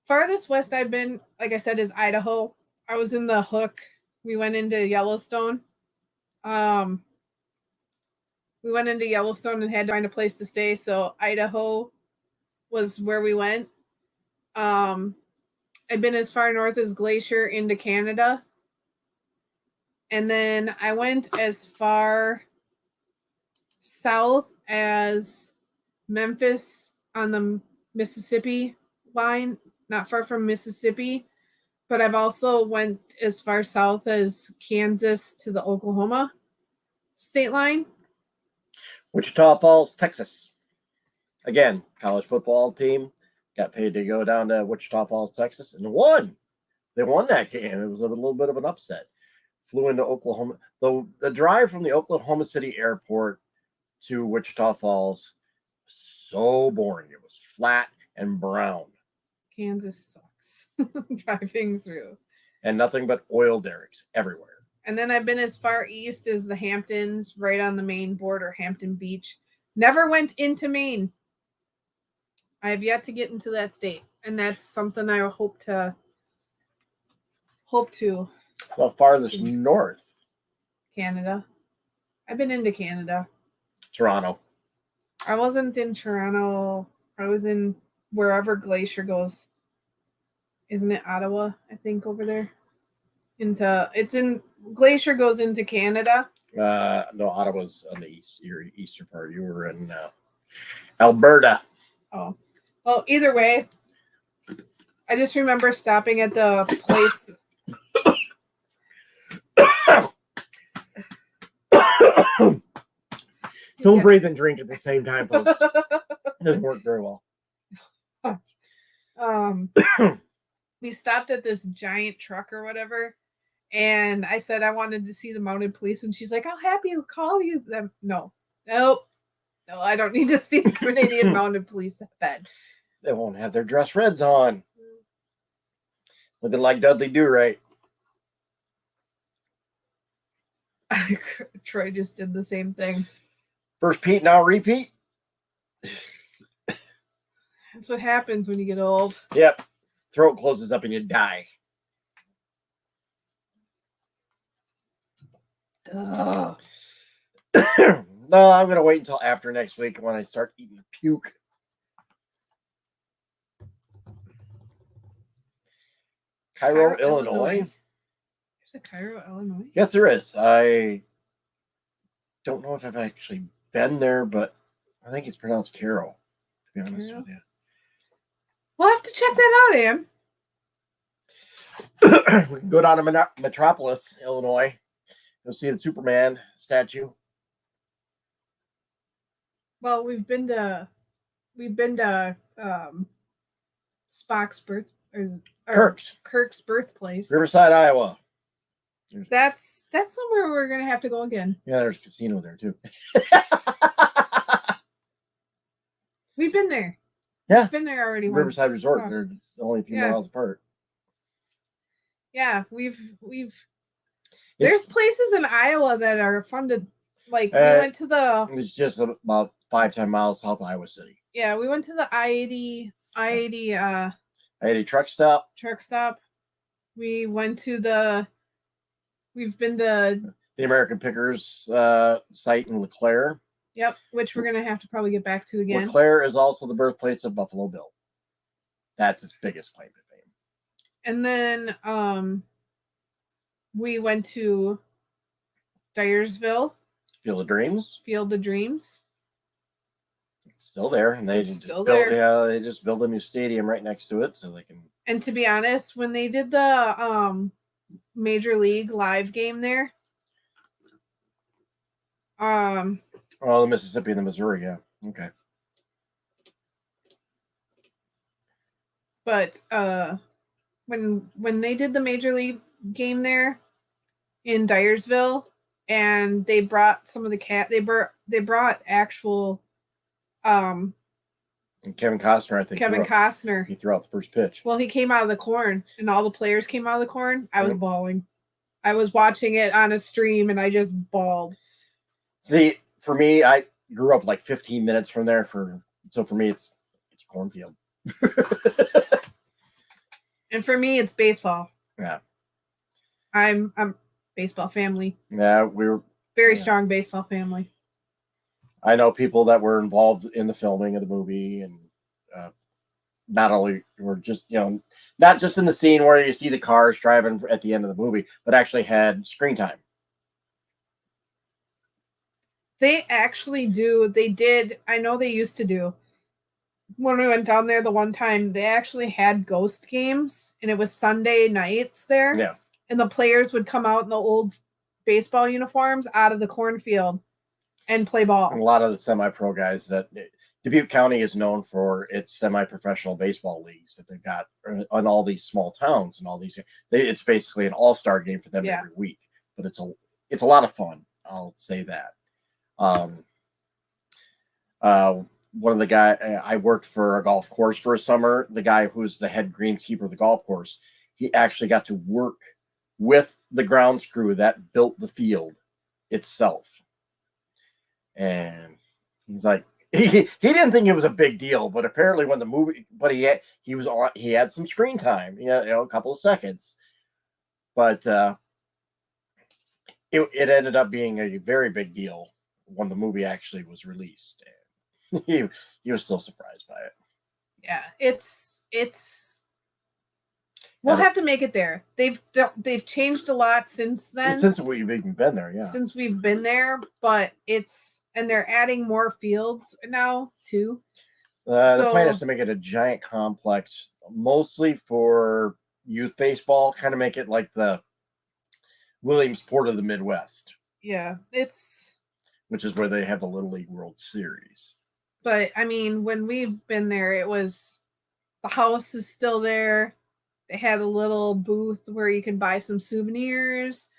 Farthest west I've been, like I said, is Idaho. I was in the Hook. We went into Yellowstone. We went into Yellowstone and had to find a place to stay, so Idaho was where we went. I've been as far north as Glacier into Canada. And then I went as far south as Memphis on the Mississippi line, not far from Mississippi. But I've also went as far south as Kansas to the Oklahoma state line. Wichita Falls, Texas. Again, college football team got paid to go down to Wichita Falls, Texas, and won. They won that game. It was a little bit of an upset. Flew into Oklahoma. The drive from the Oklahoma City airport to Wichita Falls was so boring. It was flat and brown. Kansas sucks driving through. and nothing but oil derricks everywhere. And then I've been as far east as the Hamptons, right on the Maine border, Hampton Beach. Never went into Maine. I have yet to get into that state, and that's something I hope to. The farthest north. Canada. I've been into Canada. Toronto. I wasn't in Toronto. I was in wherever Glacier goes. Isn't it Ottawa? I think over there. Glacier goes into Canada. No, Ottawa's on the eastern part. You were in Alberta. Oh, well, either way, I just remember stopping at the place. Don't breathe and drink at the same time, folks. It doesn't work very well. We stopped at this giant truck or whatever, and I said I wanted to see the mounted police, and she's like, "I'll happy call you them." Nope, I don't need to see the Canadian mounted police that bad. They won't have their dress reds on, looking like Dudley Do-Right. Troy just did the same thing. First Pete, now repeat. That's what happens when you get old. Yep. Throat closes up and you die. No, I'm going to wait until after next week when I start eating puke. Cairo, Illinois. There's a Cairo, Illinois? Yes, there is. I don't know if I've actually been there, but I think it's pronounced Cairo, to be honest with you. We'll have to check that out, Ann. We can go down to Metropolis, Illinois. You'll see the Superman statue. Well, we've been to Spock's Kirk's birthplace. Riverside, Iowa. That's somewhere we're gonna have to go again. Yeah, there's a casino there too. We've been there. Yeah, we've been there already. Riverside Resort. Oh. They're only a few miles apart. Yeah, we've. There's places in Iowa that are fun to like. We went to the. It's just about 5-10 miles south of Iowa City. Yeah, we went to the I-80 I-80 truck stop. We went to the. We've been to the American Pickers site in LeClaire. Yep, which we're gonna have to probably get back to again. LeClaire is also the birthplace of Buffalo Bill. That's his biggest claim to fame. And then we went to Dyersville. Field of Dreams. It's still there, and they just built a new stadium right next to it, so they can. And to be honest, when they did the Major League live game there, the Mississippi and the Missouri, yeah, okay. But when they did the Major League game there in Dyersville, and they brought some of the they brought actual and Kevin Costner, I think. Costner. He threw out the first pitch. Well, he came out of the corn, and all the players came out of the corn. I was bawling. I was watching it on a stream, and I just bawled. See, for me, I grew up like 15 minutes from there. So for me, it's a cornfield. And for me, it's baseball. Yeah. I'm baseball family. Yeah, we were very strong baseball family. I know people that were involved in the filming of the movie, and not only were just, not just in the scene where you see the cars driving at the end of the movie, but actually had screen time. They actually do. They did. I know they used to do. When we went down there the one time, they actually had ghost games, and it was Sunday nights there. Yeah. And the players would come out in the old baseball uniforms out of the cornfield and play ball. And a lot of the semi-pro guys Dubuque County is known for its semi-professional baseball leagues that they've got on all these small towns and all these. It's basically an all-star game for them every week, but it's a lot of fun. I'll say that. One of the guys, I worked for a golf course for a summer. The guy who's the head greenskeeper of the golf course, he actually got to work with the grounds crew that built the field itself. And he's like, he didn't think it was a big deal, but apparently when the movie, but he had some screen time, a couple of seconds, but it ended up being a very big deal when the movie actually was released. And he was still surprised by it. Yeah, it's we'll have to make it there. They've changed a lot since then. Since we've even been there, yeah. Since we've been there, but and they're adding more fields now too. The plan is to make it a giant complex, mostly for youth baseball. Kind of make it like the Williamsport of the Midwest. Yeah, which is where they have the Little League World Series. But I mean, when we've been there, it was the house is still there. They had a little booth where you can buy some souvenirs,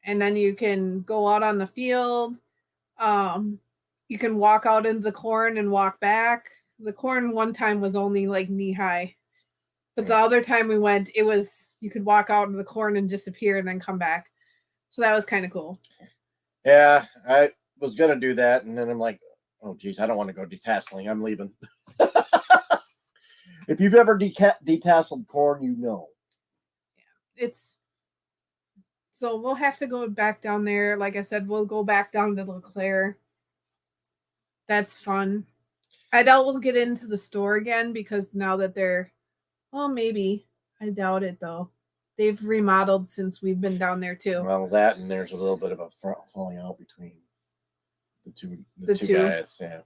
and then you can go out on the field. You can walk out into the corn and walk back. The corn one time was only like knee high, but the other time we went, it was you could walk out into the corn and disappear and then come back. So that was kind of cool. Yeah, I was gonna do that, and then I'm like, oh geez, I don't want to go detasseling. I'm leaving. If you've ever detasseled corn, you know. Yeah, so we'll have to go back down there. Like I said, we'll go back down to LeClaire. That's fun. I doubt we'll get into the store again because now that maybe. I doubt it though. They've remodeled since we've been down there too. Well, that and there's a little bit of a falling out between the two guys. Yeah.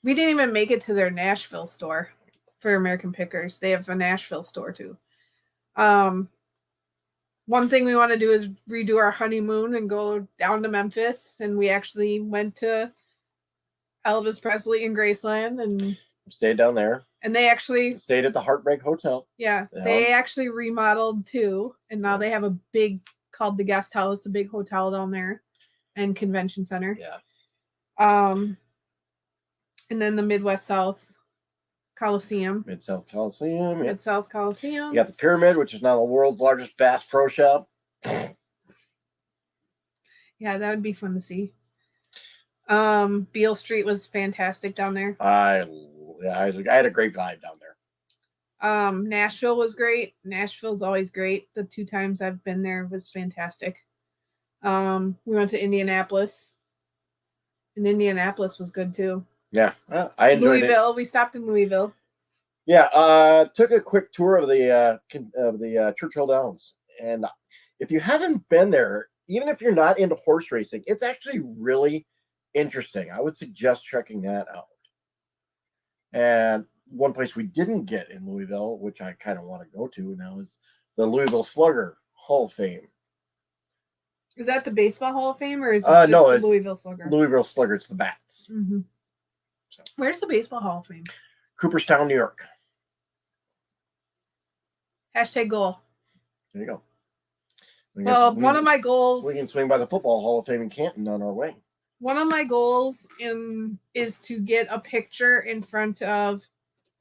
We didn't even make it to their Nashville store for American Pickers. They have a Nashville store too. One thing we want to do is redo our honeymoon and go down to Memphis. And we actually went to Elvis Presley in Graceland and stayed down there. And they actually stayed at the Heartbreak Hotel. Yeah, they actually remodeled too, and now they have a big called the Guest House, a big hotel down there, and convention center. Yeah. And then the Midwest South Coliseum. Mid-South Coliseum. Yeah. Mid-South Coliseum. You got the Pyramid, which is now the world's largest Bass Pro Shop. Yeah, that would be fun to see. Beale Street was fantastic down there. I had a great vibe down there. Nashville was great. Nashville's always great. The 2 times I've been there was fantastic. We went to Indianapolis. And Indianapolis was good too. Yeah, I enjoyed Louisville. We stopped in Louisville. Yeah, took a quick tour of the Churchill Downs. And if you haven't been there, even if you're not into horse racing, it's actually really interesting. I would suggest checking that out. And one place we didn't get in Louisville, which I kind of want to go to now, is the Louisville Slugger Hall of Fame. Is that the Baseball Hall of Fame, or is it just the Louisville Slugger? Louisville Slugger, it's the bats. Mm-hmm. So. Where's the Baseball Hall of Fame? Cooperstown, New York. #goal. There you go. Well, one of my goals... We can swing by the Football Hall of Fame in Canton on our way. One of my goals is to get a picture in front of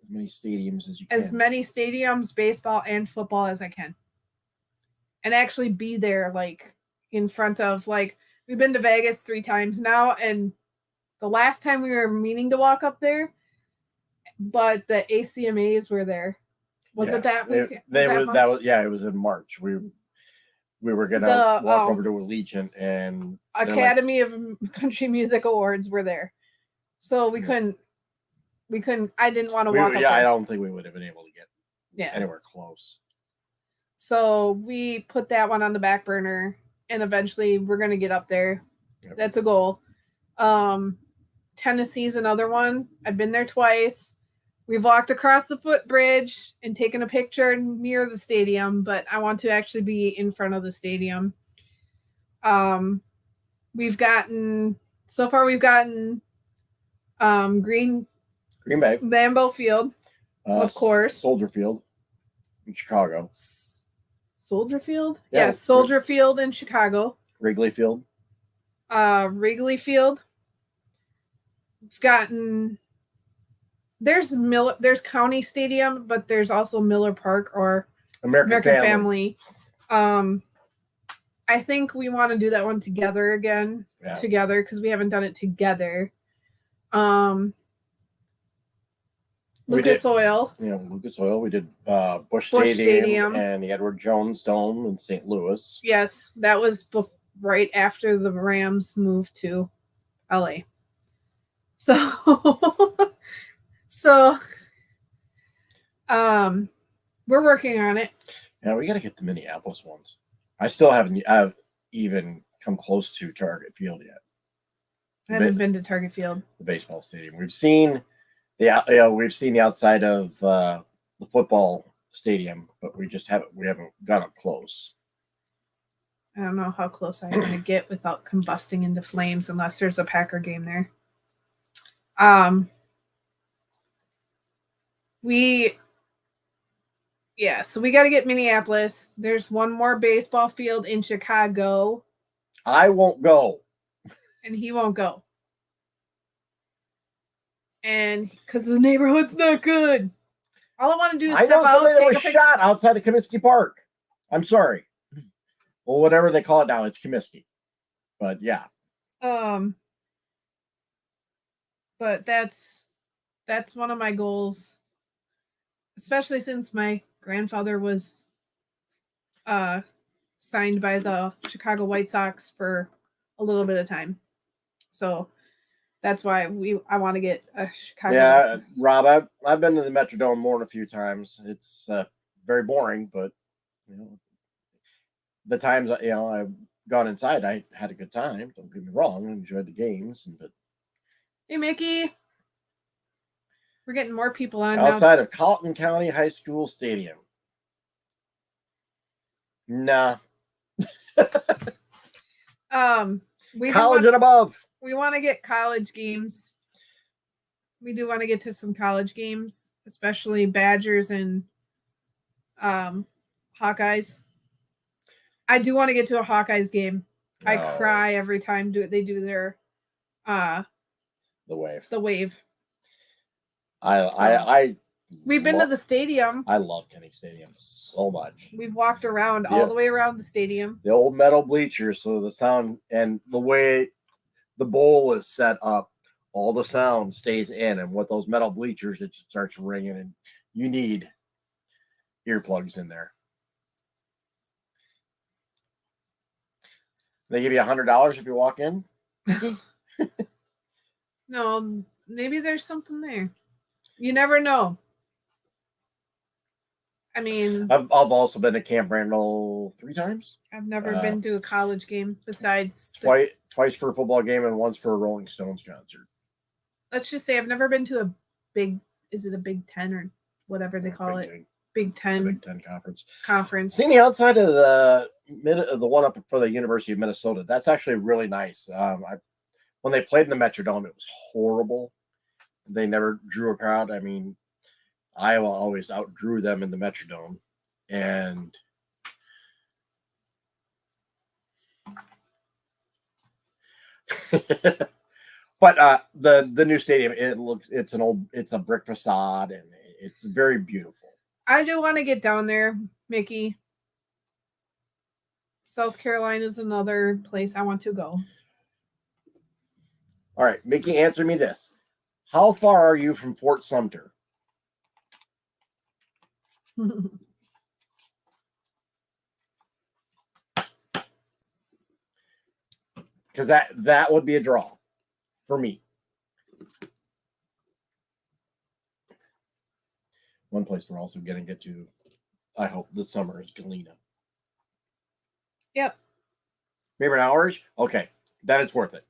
as many stadiums as you can. As many stadiums, baseball and football as I can. And actually be there, like, in front of, like, we've been to Vegas 3 times now, and the last time we were meaning to walk up there, but the ACMAs were there. Was it that week? It was in March. We were gonna walk over to Allegiant, and Academy of Country Music Awards were there, so we couldn't. I didn't want to walk. Yeah, I don't think we would have been able to get anywhere close. So we put that one on the back burner, and eventually we're gonna get up there. Yep. That's a goal. Tennessee's another one. I've been there twice. We've walked across the footbridge and taken a picture near the stadium, but I want to actually be in front of the stadium. We've gotten Green Bay, Lambeau Field, of course, Soldier Field in Chicago. Soldier Field? Yeah, Soldier Field in Chicago. Wrigley Field. Wrigley Field. We've gotten there's County Stadium, but there's also Miller Park or American Family. I think we want to do that one together again. Yeah. Together, because we haven't done it together. Lucas Oil. You know, Lucas Oil. We did Busch Stadium and the Edward Jones Dome in St. Louis. Yes, that was right after the Rams moved to LA. So, we're working on it. Yeah, we got to get the Minneapolis ones. I still haven't even come close to Target Field yet. I haven't been to Target Field. The baseball stadium. We've seen the outside of the football stadium, but we haven't got up close. I don't know how close I'm going to get without combusting into flames unless there's a Packer game there. So we got to get Minneapolis. There's one more baseball field in Chicago. I won't go. And he won't go. And because the neighborhood's not good. All I want to do is step out. Somebody that was shot outside of Comiskey Park. I'm sorry. Well, whatever they call it now, it's Comiskey. But yeah. But that's one of my goals, especially since my grandfather was signed by the Chicago White Sox for a little bit of time. So that's why I want to get a Chicago. Yeah, Rob, I've been to the Metrodome more than a few times. It's very boring, but you know, the times I've gone inside, I had a good time. Don't get me wrong, I enjoyed the games. But hey, Mickey, we're getting more people on outside of Colleton County High School Stadium. Nah. College and above. We want to get college games. We do want to get to some college games, especially Badgers and Hawkeyes. I do want to get to a Hawkeyes game. I cry every time they do their the wave. We've been to the stadium. I love Kenny Stadium so much. We've walked around all the way around the stadium. The old metal bleachers, so the sound and the way the bowl is set up, all the sound stays in. And with those metal bleachers, it starts ringing, and you need earplugs in there. They give you $100 if you walk in. No, maybe there's something there. You never know. I mean, I've also been to Camp Randall 3 times. I've never been to a college game besides twice for a football game and once for a Rolling Stones concert. Let's just say I've never been to a Big Ten or whatever they call it. Big Ten. Big Ten conference. Seeing the outside of the one up for the University of Minnesota, that's actually really nice. When they played in the Metrodome, it was horrible. They never drew a crowd. I mean, Iowa always outdrew them in the Metrodome, and but the new stadium, it's a brick facade, and it's very beautiful. I do want to get down there, Mickey. South Carolina is another place I want to go. All right, Mickey, answer me this. How far are you from Fort Sumter? Because that would be a draw for me. One place we're also going to get to, I hope, this summer is Galena. Yep. Favorite hours? Okay, then it's worth it.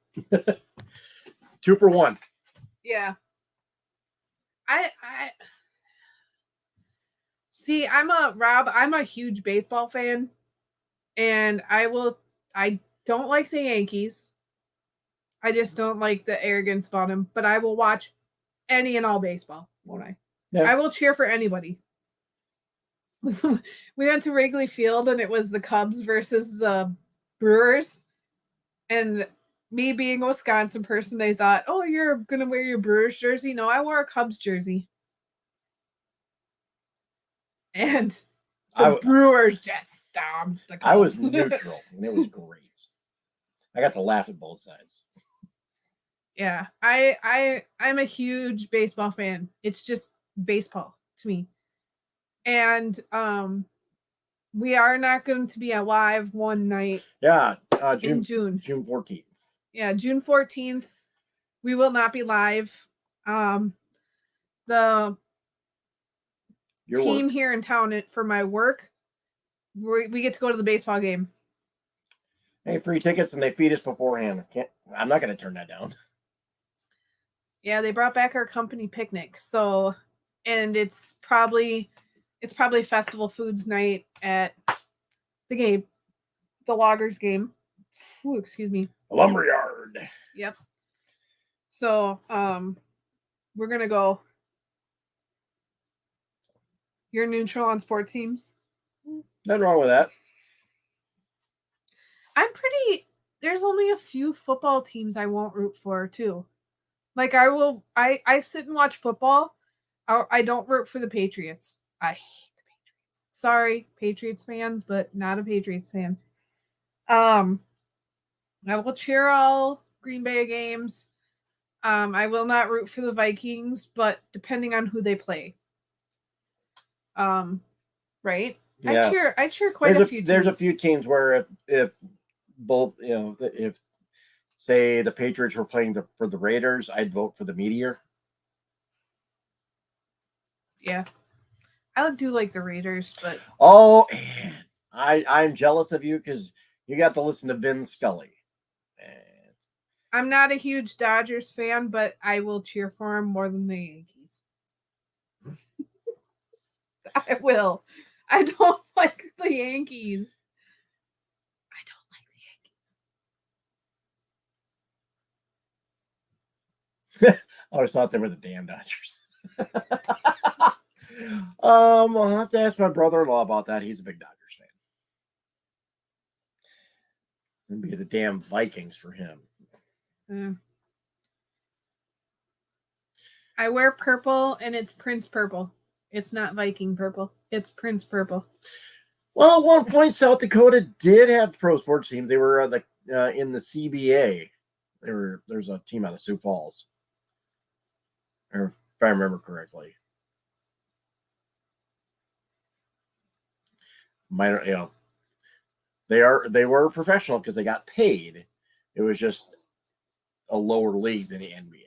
2 for 1. Yeah. I see. I'm a huge baseball fan, and I don't like the Yankees. I just don't like the arrogance about them. But I will watch any and all baseball, won't I? Yeah. I will cheer for anybody. We went to Wrigley Field, and it was the Cubs versus the Brewers. And me being a Wisconsin person, they thought, oh, you're going to wear your Brewers jersey? No, I wore a Cubs jersey. And the Brewers just stomped the I was Cubs. neutral, and it was great. I got to laugh at both sides. Yeah, I'm a huge baseball fan. It's just baseball to me. And we are not going to be alive one night. Yeah, in June. June 14th. Yeah, June 14th. We will not be live. The Your team work. here in town for my work, we get to go to the baseball game. Hey, free tickets, and they feed us beforehand. I'm not going to turn that down. Yeah, they brought back our company picnic. So, and it's probably festival foods night at the game, the Loggers game. Ooh, excuse me. Lumberyard. Yep. So, we're gonna go. You're neutral on sports teams? Nothing wrong with that. There's only a few football teams I won't root for too. Like I sit and watch football. I don't root for the Patriots. I hate the Patriots. Sorry, Patriots fans, but not a Patriots fan. I will cheer all Green Bay games. I will not root for the Vikings, but depending on who they play. Right? Yeah. I cheer quite a few teams. There's a few teams where if both, if say the Patriots were playing for the Raiders, I'd vote for the Meteor. Yeah. I do like the Raiders, but I'm jealous of you because you got to listen to Vin Scully. I'm not a huge Dodgers fan, but I will cheer for him more than the Yankees. I will. I don't like the Yankees. I always thought they were the damn Dodgers. I'll have to ask my brother-in-law about that. He's a big Dodgers fan. It'd be the damn Vikings for him. I wear purple, and it's Prince purple. It's not Viking purple. It's Prince purple. Well, at one point, South Dakota did have pro sports teams. They were in the CBA. There's a team out of Sioux Falls, if I remember correctly. Minor, they were professional because they got paid. It was just a lower league than the NBA.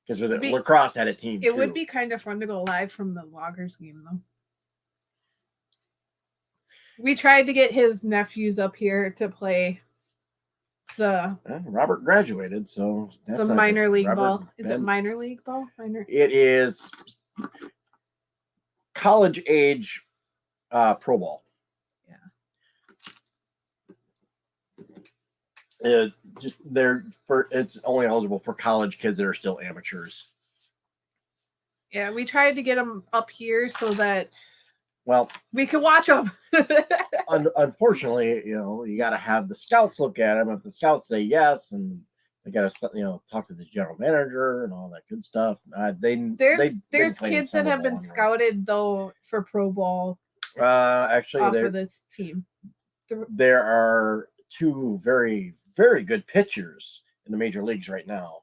Because lacrosse had a team. It would be kind of fun to go live from the Loggers game, though. We tried to get his nephews up here to play Robert graduated, so that's the minor league ball. Is it minor league ball? It is college age pro ball. Yeah. It's only eligible for college kids that are still amateurs. Yeah, we tried to get them up here so that we could watch them. Unfortunately, you got to have the scouts look at them. If the scouts say yes, and they got to talk to the general manager and all that good stuff. There's kids that have been scouted though for pro ball. Actually, for this team, there are two very, very good pitchers in the major leagues right now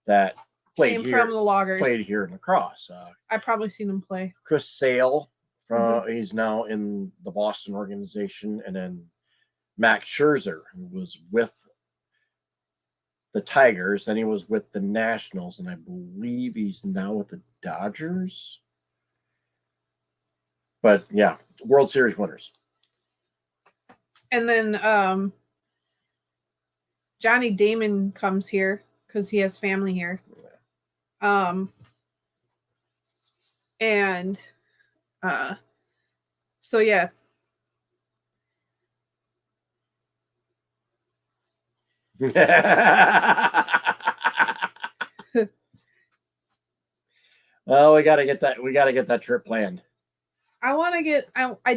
that played here from the Loggers. Played here in lacrosse. I've probably seen him play. Chris Sale. He's now in the Boston organization, and then Max Scherzer, who was with the Tigers, then he was with the Nationals, and I believe he's now with the Dodgers. But yeah, World Series winners. And then Johnny Damon comes here because he has family here. And so yeah. Well, we gotta get that trip planned. I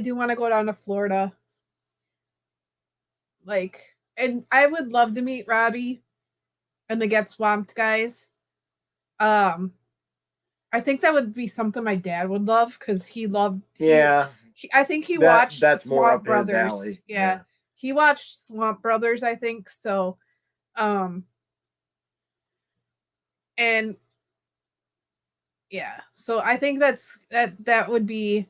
do want to go down to Florida. And I would love to meet Robbie and the Get Swamped guys. I think that would be something my dad would love because he loved. Yeah, I think he watched that's more Swamp up Brothers. his alley. Yeah. He watched Swamp Brothers, I think. So, and yeah, so I think that would be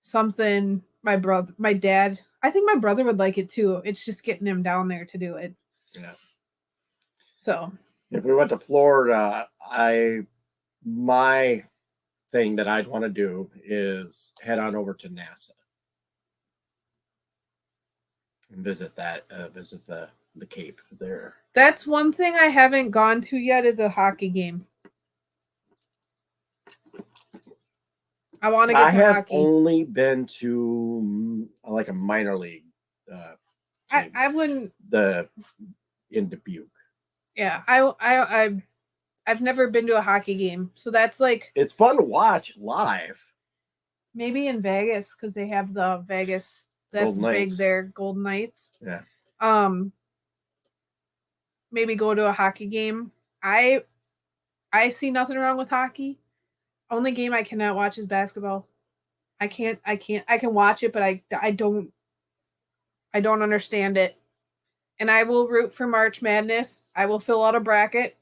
something my dad, I think my brother would like it too. It's just getting him down there to do it. Yeah. So if we went to Florida, my thing that I'd want to do is head on over to NASA and visit the Cape there. That's one thing I haven't gone to yet is a hockey game. I want to get to hockey. I have only been to like a minor league. I wouldn't. In Dubuque. Yeah, I've never been to a hockey game, so that's like it's fun to watch live. Maybe in Vegas because they have the Vegas. That's big there, Golden Knights. Yeah. Maybe go to a hockey game. I see nothing wrong with hockey. Only game I cannot watch is basketball. I can watch it, but I don't understand it. And I will root for March Madness. I will fill out a bracket.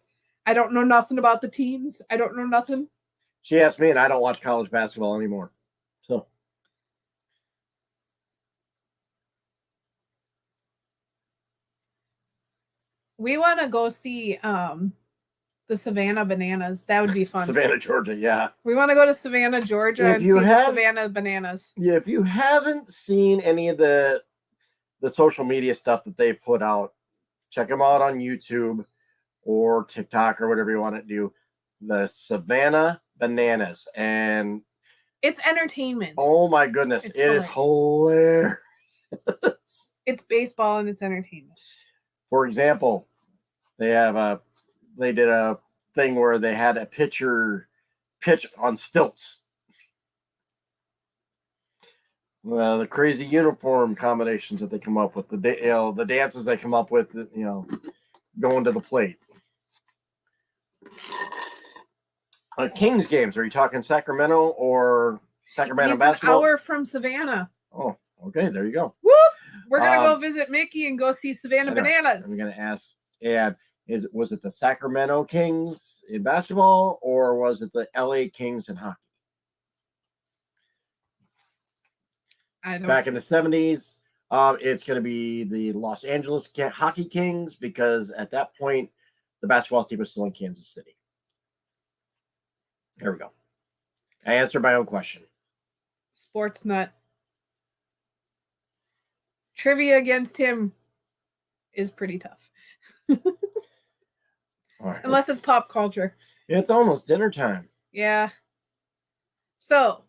I don't know nothing about the teams. I don't know nothing. She asked me, and I don't watch college basketball anymore. So we want to go see the Savannah Bananas. That would be fun. Savannah, Georgia, yeah. We want to go to Savannah, Georgia, and see the Savannah Bananas. Yeah, if you haven't seen any of the social media stuff that they've put out, check them out on YouTube or TikTok or whatever you want to do. The Savannah Bananas, and it's entertainment. Oh my goodness, it is hilarious. It's baseball and it's entertainment. For example, they did a thing where they had a pitcher pitch on stilts. Well, the crazy uniform combinations that they come up with, the dances they come up with, going to the plate. Kings games. Are you talking Sacramento or Sacramento basketball? An hour from Savannah. Oh, okay. There you go. Whoop! We're gonna go visit Mickey and go see Savannah Bananas. I'm gonna ask, and was it the Sacramento Kings in basketball or was it the LA Kings in hockey? Back in the 70s, it's going to be the Los Angeles Hockey Kings because at that point, the basketball team was still in Kansas City. There we go. I answered my own question. Sports nut. Trivia against him is pretty tough. All right. Unless it's pop culture. It's almost dinner time. Yeah. So.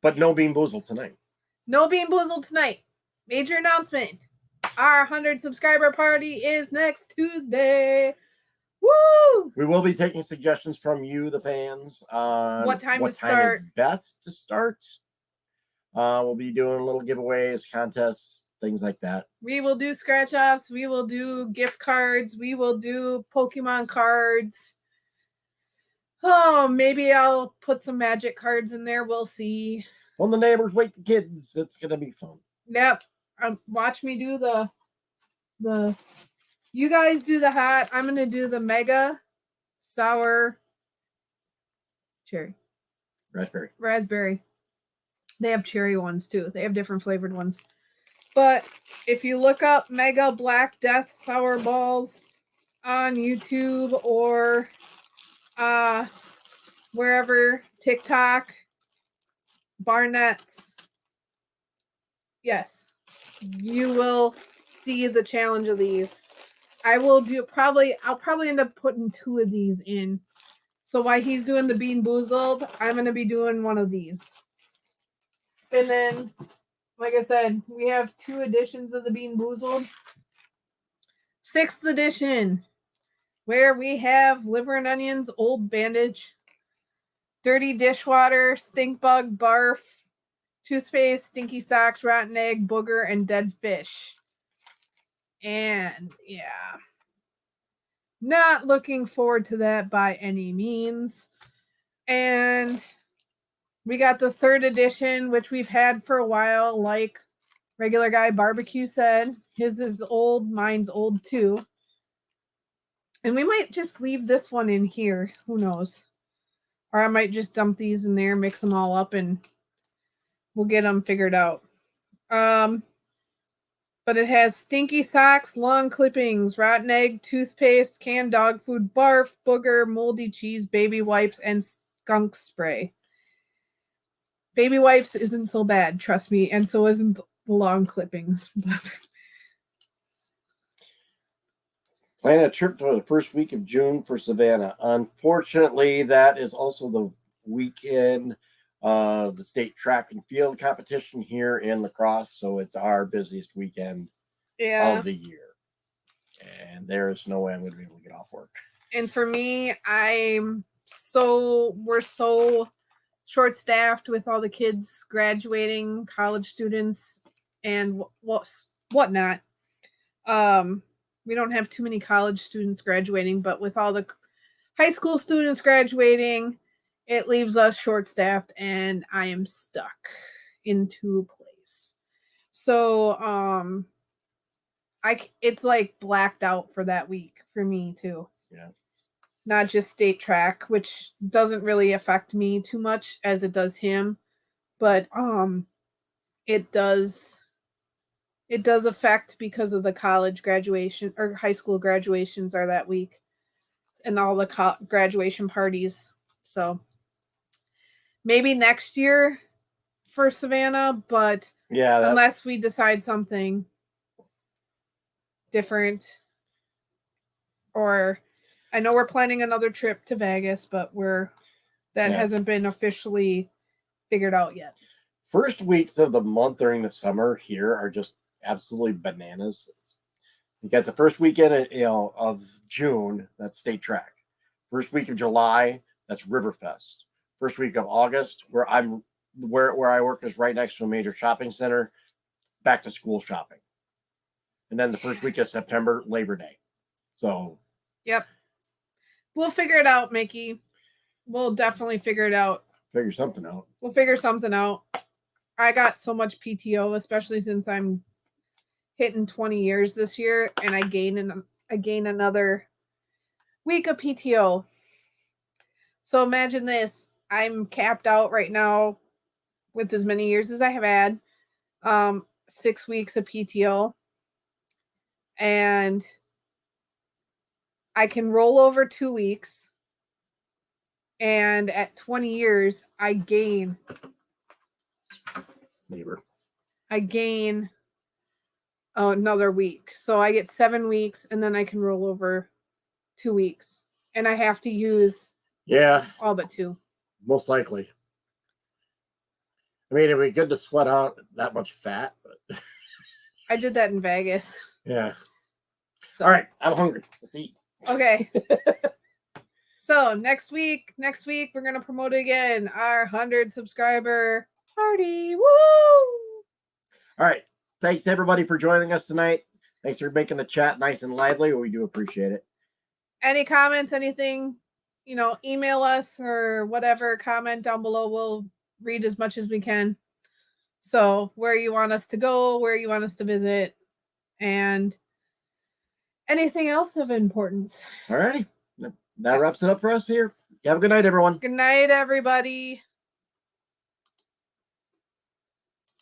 But no Bean Boozled tonight. No Bean Boozled tonight. Major announcement. Our 100 subscriber party is next Tuesday. Woo! We will be taking suggestions from you, the fans, on what time is best to start. We'll be doing little giveaways, contests, things like that. We will do scratch offs. We will do gift cards. We will do Pokemon cards. Oh, maybe I'll put some magic cards in there. We'll see. When the neighbors wake the kids, it's gonna be fun. Yep. Watch me do the. You guys do the hot. I'm gonna do the mega sour cherry. Raspberry. They have cherry ones too. They have different flavored ones. But if you look up Mega Black Death Sour Balls on YouTube or wherever, TikTok, Barnett's, yes, you will see the challenge of these. I'll probably end up putting 2 of these in. So while he's doing the Bean Boozled, I'm going to be doing one of these. And then, like I said, we have 2 editions of the Bean Boozled. 6th edition, where we have liver and onions, old bandage, dirty dishwater, stink bug, barf, toothpaste, stinky socks, rotten egg, booger, and dead fish. And yeah, not looking forward to that by any means. And We got the 3rd edition, which we've had for a while, like Regular Guy Barbecue said. His is old, mine's old too. And we might just leave this one in here. Who knows? Or I might just dump these in there, mix them all up, and we'll get them figured out. But it has stinky socks, lawn clippings, rotten egg, toothpaste, canned dog food, barf, booger, moldy cheese, baby wipes, and skunk spray. Baby wipes isn't so bad, trust me, and so isn't the lawn clippings. Plan a trip for the first week of June for Savannah. Unfortunately, that is also the weekend of the state track and field competition here in La Crosse, so it's our busiest weekend of the year. And there's no way I'm going to be able to get off work. And for me, we're so short-staffed with all the kids graduating, college students, and whatnot. We don't have too many college students graduating, but with all the high school students graduating, it leaves us short-staffed, and I am stuck into place. So, it's like blacked out for that week for me too. Yeah. Not just state track, which doesn't really affect me too much as it does him, but it does affect because of the college graduation or high school graduations are that week and all the graduation parties. So maybe next year for Savannah, but unless we decide something different, or I know we're planning another trip to Vegas, but hasn't been officially figured out yet. First weeks of the month during the summer here are just absolutely bananas. You got the first weekend of June, that's state track. First week of July, that's Riverfest. First week of August, where I work is right next to a major shopping center, back to school shopping. And then the first week of September, Labor Day. So yep. We'll figure it out, Mickey. We'll definitely figure it out. Figure something out. We'll figure something out. I got so much PTO, especially since I'm hitting 20 years this year, and I gain another week of PTO. So imagine this. I'm capped out right now with as many years as I have had. 6 weeks of PTO. And I can roll over 2 weeks. And at 20 years, I gain another week. So I get 7 weeks, and then I can roll over 2 weeks. And I have to use all but 2. Most likely. I mean, it'd be good to sweat out that much fat, but I did that in Vegas. Yeah. So. All right, I'm hungry. Let's eat. Okay. So next week we're gonna promote again our 100 subscriber party. Woo! All right. Thanks everybody for joining us tonight. Thanks for making the chat nice and lively. We do appreciate it. Any comments, anything, email us or whatever, comment down below. We'll read as much as we can. So where you want us to go, where you want us to visit, and anything else of importance. All right. That wraps it up for us here. Have a good night, everyone. Good night, everybody.